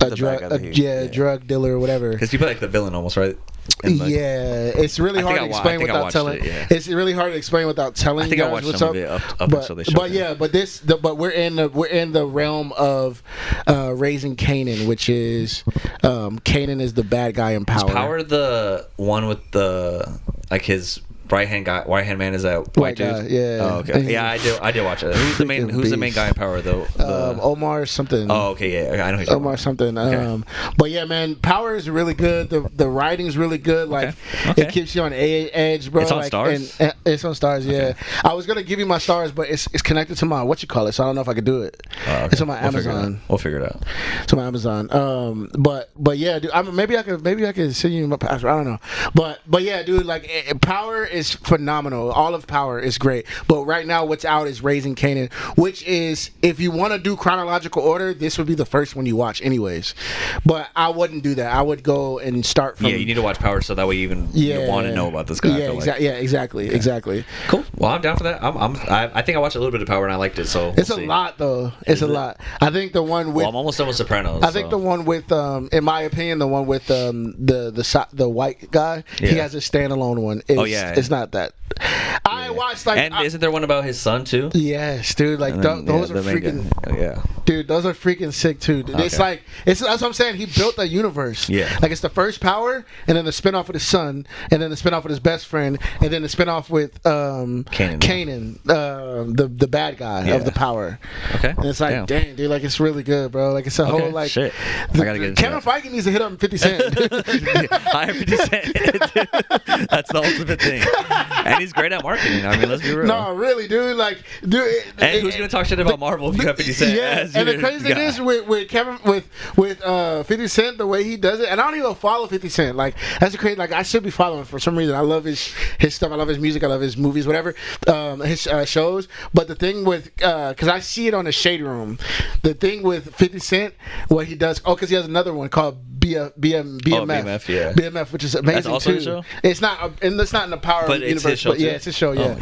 a drug dealer or whatever. Because you play like the villain almost, right? Yeah, it's really hard to explain without telling. It's really hard to explain without telling. I think I watched some of it up until they showed it. But we're in the realm of Raising Kanan, which is Kanan is the bad guy in Power. Is Power the one with the like his right hand man is that white dude? Guy, yeah. Oh, okay. Yeah, I did watch it. Who's the main guy in Power though? Omar something. Oh, okay, yeah, I know who Omar something. Okay. But yeah, man, Power is really good. The writing's really good. Like it keeps you on edge, bro. It's on Stars. And it's on Stars. Yeah. Okay. I was gonna give you my Stars, but it's connected to my so I don't know if I could do it. Okay. It's on my Amazon. We'll figure it out. It's on my Amazon. But yeah, dude. Maybe I could send you my password. I don't know. But yeah, dude. Like Power is phenomenal. All of Power is great. But right now what's out is Raising Kanan, which is, if you want to do chronological order, this would be the first one you watch anyways. But I wouldn't do that. I would go and start from... Yeah, you need to watch Power so that way you want to know about this guy. Yeah, exactly. Cool. Well, I'm down for that. I think I watched a little bit of Power and I liked it, so it's a lot though. It's a lot. I think the one with... Well, I'm almost done with Sopranos. I think the one with, in my opinion, the one with the white guy, he has a standalone one. It's not that. I watched like... And isn't there one about his son too? Yes, dude. Like those are freaking... Dude, those are freaking sick too. Dude. Okay. It's like... that's what I'm saying. He built a universe. Yeah. Like it's the first Power, and then the spinoff with his son, and then the spinoff with his best friend, and then the spinoff with Kanan, the bad guy of the Power. Okay. And it's like, dang, dude, like it's really good, bro. Like it's a whole like... Shit. I gotta get into Kevin Feige needs to hit up 50 Cent. Hire 50 Cent. That's the ultimate thing. And he's great at marketing. I mean, let's be real. No, really, dude. Like, dude. And who's gonna talk shit about Marvel if you have 50 Cent? Yeah. And the crazy thing is with Kevin with 50 Cent, the way he does it, and I don't even follow 50 Cent. Like that's the crazy. Like I should be following for some reason. I love his stuff. I love his music. I love his movies, whatever. His shows. But the thing with because I see it on the Shade Room. The thing with 50 Cent, what he does. Oh, because he has another one called BMF. BMF, which is amazing. That's also too. A show? It's not, and it's not in the Power universe. His show, but yeah, it's a show. Yeah.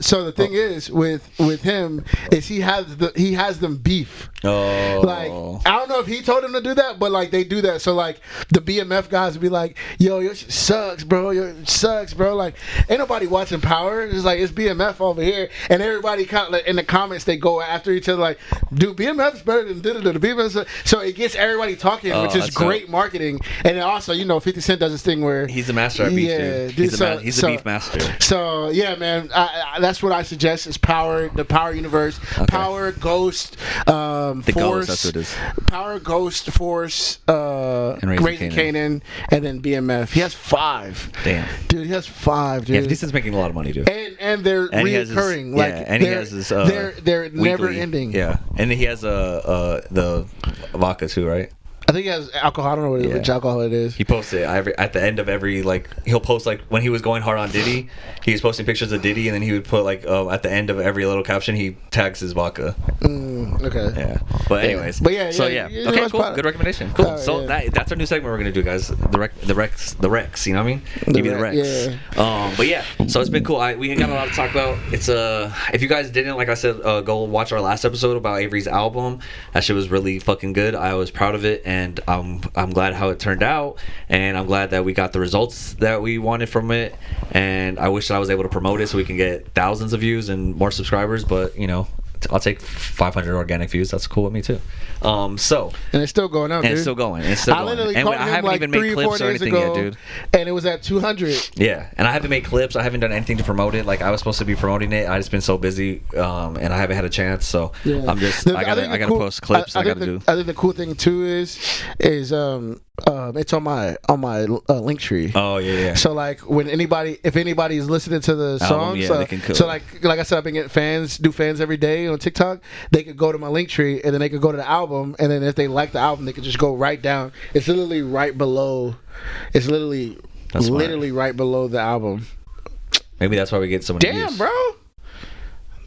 So the thing is with him is he has them beef. Oh. Like I don't know if he told him to do that, but like they do that. So like the BMF guys would be like, "Yo, your shit sucks, bro. Your sucks, bro." Like ain't nobody watching Power. It's like it's BMF over here, and everybody kind of like, in the comments they go after each other like, "Dude, BMF's better than the BMF." So it gets everybody talking, which is great marketing. And then also, 50 Cent does this thing where he's a master at beef. Yeah, dude, he's a beef master. So yeah, man, that's what I suggest is Power, the Power universe, Power, Ghost, Force, that's what it is. Power, Ghost, Force, and Raising Kanan, and then BMF. He has 5. Damn, dude, he has 5. Dude, yeah, this is making a lot of money, dude. And they're reoccurring. He has his they're never ending. Yeah, and he has the vodka too, right? I think he has alcohol. I don't know which alcohol it is. He posts it at the end of every, like, he'll post, like, when he was going hard on Diddy, he was posting pictures of Diddy, and then he would put, like, at the end of every little caption, he tags his vodka. Okay. Yeah. But anyways. But yeah. Okay, cool. Good recommendation. Cool. So that's our new segment we're going to do, guys. The Rex, you know what I mean? Give me the Rex. Yeah. But yeah, so it's been cool. We got a lot to talk about. It's if you guys didn't, like I said, go watch our last episode about Avery's album. That shit was really fucking good. I was proud of it, and and I'm glad how it turned out, and I'm glad that we got the results that we wanted from it, and I wish that I was able to promote it so we can get thousands of views and more subscribers, but I'll take 500 organic views. That's cool with me too. So and it's still going up. And it's still going. It's still I going. literally And caught I him haven't like even 3 made or 4 clips or days anything ago, yet, dude. and it was at 200. Yeah, and I haven't made clips. I haven't done anything to promote it. Like I was supposed to be promoting it. I just been so busy, and I haven't had a chance. So I'm just. I gotta post clips. I gotta do. I think the cool thing too is it's on my link tree. Oh yeah. So like if anybody is listening to the songs, they can so like I said, I've been getting fans every day on TikTok. They could go to my link tree and then they could go to the album, and then if they like the album, they could just go right down. It's literally right below. It's literally right below the album. Maybe that's why we get so many Damn, views. bro.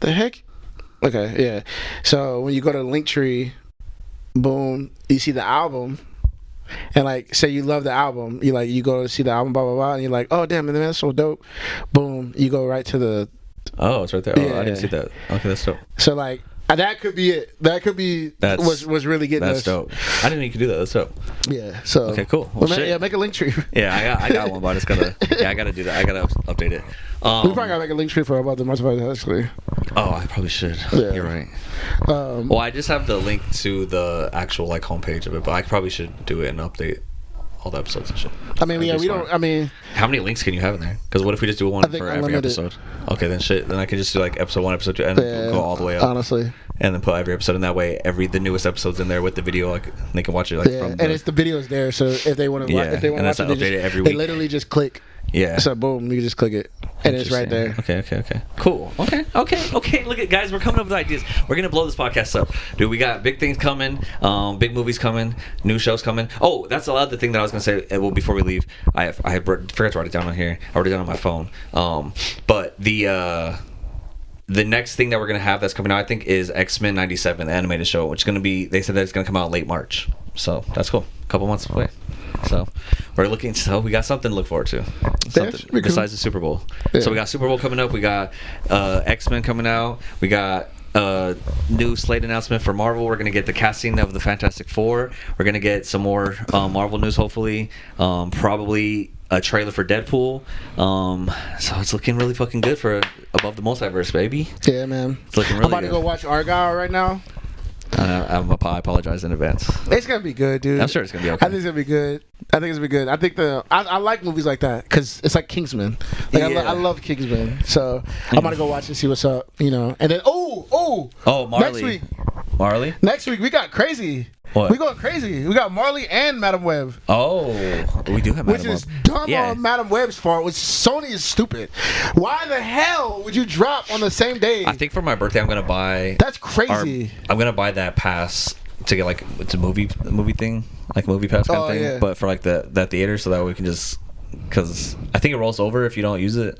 The heck? Okay, yeah. So when you go to the link tree, boom, you see the album. And like, say you love the album, you go to see the album, blah blah blah, and you're like, oh damn, man, that's so dope. Boom, you go right to the. Oh, it's right there. Oh, I didn't see that. Okay, that's dope. So like, that could be it. That could be was really getting that's us. Dope. I didn't know you could do that. That's dope. Yeah. So okay, cool. Well, make a link tree. Yeah, I got one, but I just gotta. Yeah, I gotta do that. I gotta update it. We probably gotta make a link tree for ABOV The Multiverse actually. Oh, I probably should. Yeah. You're right. Well, I just have the link to the actual like homepage of it, but I probably should do it and update all the episodes and shit. I mean, yeah, we don't. I mean, how many links can you have in there? Because what if we just do one for every episode? Okay, then shit. Then I can just do like episode 1, episode 2, and go all the way up. Honestly. And then put every episode in that way. The newest episode's in there with the video, like they can watch it. Like from and it's the videos there, so if they want to, watch it, every week. They literally just click. Yeah. So boom, you just click it, and it's right there. Okay. Cool. Okay. Look at guys, we're coming up with ideas. We're gonna blow this podcast up, dude. We got big things coming, big movies coming, new shows coming. Oh, that's the other thing that I was gonna say. Well, before we leave, I forgot to write it down on here. I wrote it down on my phone. But the next thing that we're gonna have that's coming out, I think, is X-Men '97, the animated show, which is gonna be. They said that it's gonna come out in late March. So that's cool. A couple months away. So we're looking. So we got something to look forward to. Something besides the Super Bowl. Yeah. So we got Super Bowl coming up. We got X-Men coming out. We got new slate announcement for Marvel. We're gonna get the casting of the Fantastic Four. We're gonna get some more Marvel news. Hopefully, probably a trailer for Deadpool. So it's looking really fucking good for ABOV The Multiverse, baby. Yeah, man. It's looking really I'm about to go watch Argyle right now. I apologize in advance. It's gonna be good, dude. I'm sure it's gonna be okay. I think it's gonna be good. I think I like movies like that because it's like Kingsman. Like I love Kingsman, so I'm gonna go watch and see what's up. And then Marley. Next week we got crazy. What? We going crazy. We got Marley and Madam Web. Oh, we do have Madam Web. Which is dumb on Madam Web's part, which Sony is stupid. Why the hell would you drop on the same day? I think for my birthday I'm gonna buy. That's crazy. I'm gonna buy that pass to get like it's a movie thing, like movie pass kind of thing. Yeah. But for like that theater, so that we can just because I think it rolls over if you don't use it.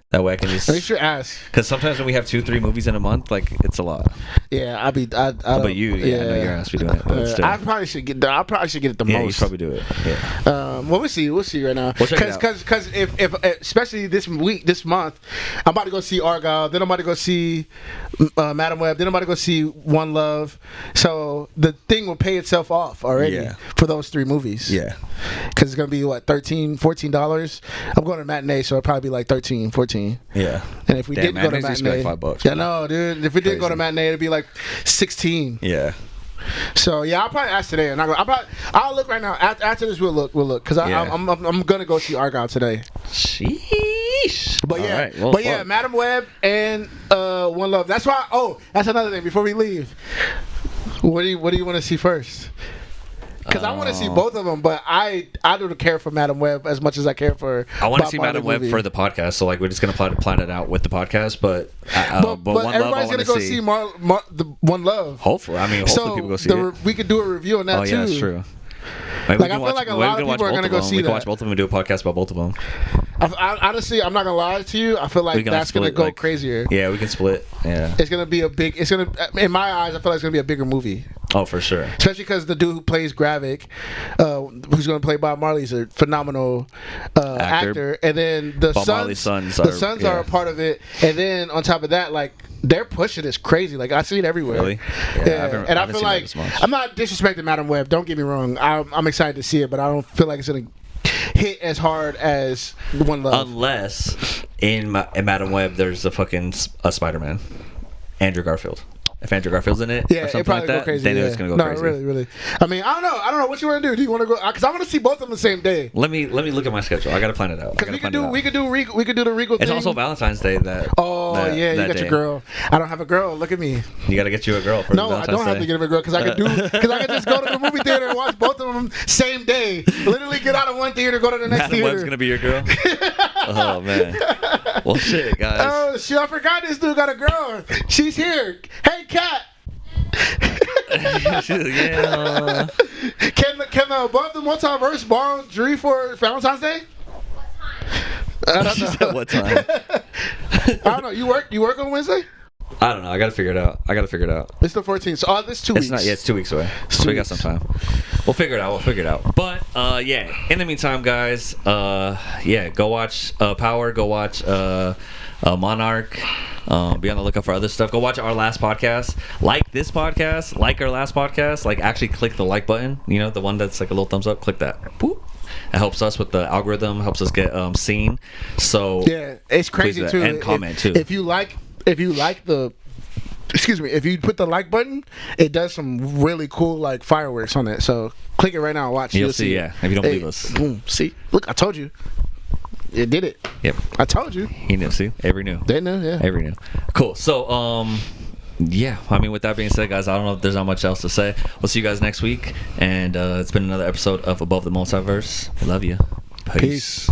That way I can just. You should ask. Because sometimes when we have 2-3 movies in a month, like it's a lot. Yeah, I but you, I know your ass be doing it. But I probably should get. I probably should get it the most. Yeah, you probably do it. Yeah. Well, we'll see right now. Because if especially this month, I'm about to go see Argyle. Then I'm about to go see Madam Web. Then I'm about to go see One Love. So the thing will pay itself off already for those 3 movies. Yeah. Because it's gonna be what $13, $14. I'm going to matinee, so it'll probably be like 13, 14. Yeah. And if we did go to matinee, like $5. Yeah, no, dude. If we did go to matinee, it'd be like 16. Yeah. So yeah, I'll probably ask today, and I'll look right now. After this, we'll look, because I'm gonna go see Argyle today. Sheesh. But yeah, Madam Web and One Love. That's why. Oh, that's another thing. Before we leave, what do you want to see first? Because I want to see both of them, but I don't care for Madam Web as much as I care for. I want to see Madam Web for the podcast, so like we're just gonna plan it out with the podcast. But One everybody's Love, gonna go see the One Love. Hopefully, people go see it. We could do a review on that too. Oh yeah, that's true. I feel like a lot of people are gonna go see that. We can watch both of them and do a podcast about both of them. Honestly, I'm not gonna lie to you. I feel like that's gonna go crazier. Yeah, we can split. Yeah, it's gonna be in my eyes, I feel like it's gonna be a bigger movie. Oh, for sure. Especially because the dude who plays Gravik, who's going to play Bob Marley, is a phenomenal actor. And then the Sons are a part of it. And then on top of that, like Their pushing is crazy. Like, I see it everywhere. Really? Yeah. And I feel like I'm not disrespecting Madam Web. Don't get me wrong. I'm excited to see it, but I don't feel like it's gonna hit as hard as One Love. Unless in Madam Web there's a fucking Spider-Man, Andrew Garfield. If Andrew Garfield's in it, Yeah, or it something probably like that, go crazy. then Yeah. it's gonna go no, crazy. really. I mean, I don't know what you want to do. Do you want to go? Because I want to see both of them the same day. Let me look at my schedule. I gotta plan it out. Because we could do the Regal It's thing. also Valentine's Day. You You got your girl. I don't have a girl. Look at me. You gotta get you a girl for No, I Valentine's don't have Day. to get him a girl because I could just go to the movie theater and watch both of them same day. Literally get out of one theater, go to the next Madam theater. Web's gonna be your girl. Oh man. Well, shit, guys. Oh shit! I forgot this dude got a girl. She's here. Hey, Kat. Yeah. Can the Above the Multiverse borrow Dre for Valentine's Day? I don't She know. said what time? I don't know. You work on Wednesday? I don't know. I gotta figure it out. It's the 14th. So this 2 weeks. It's not. Yeah, it's 2 weeks away. So we got some time. We'll figure it out. But yeah. In the meantime, guys, go watch Power. Go watch Monarch. Be on the lookout for other stuff. Go watch our last podcast. Like this podcast. Like our last podcast. Like, actually click the like button. You know, the one that's like a little thumbs up. Click that. Boop. It helps us with the algorithm. Helps us get seen. So yeah, it's crazy too. And comment too. If you like the. Excuse me. If you put the like button, it does some really cool like fireworks on it. So click it right now and watch. You'll see. Yeah. If you don't believe us. Boom. See. Look, I told you. It did it. Yep. I told you. He knew. See, Avery knew. They knew. Yeah. Avery knew. Cool. So yeah. I mean, with that being said, guys, I don't know if there's not much else to say. We'll see you guys next week, and it's been another episode of Above the Multiverse. I love you. Peace.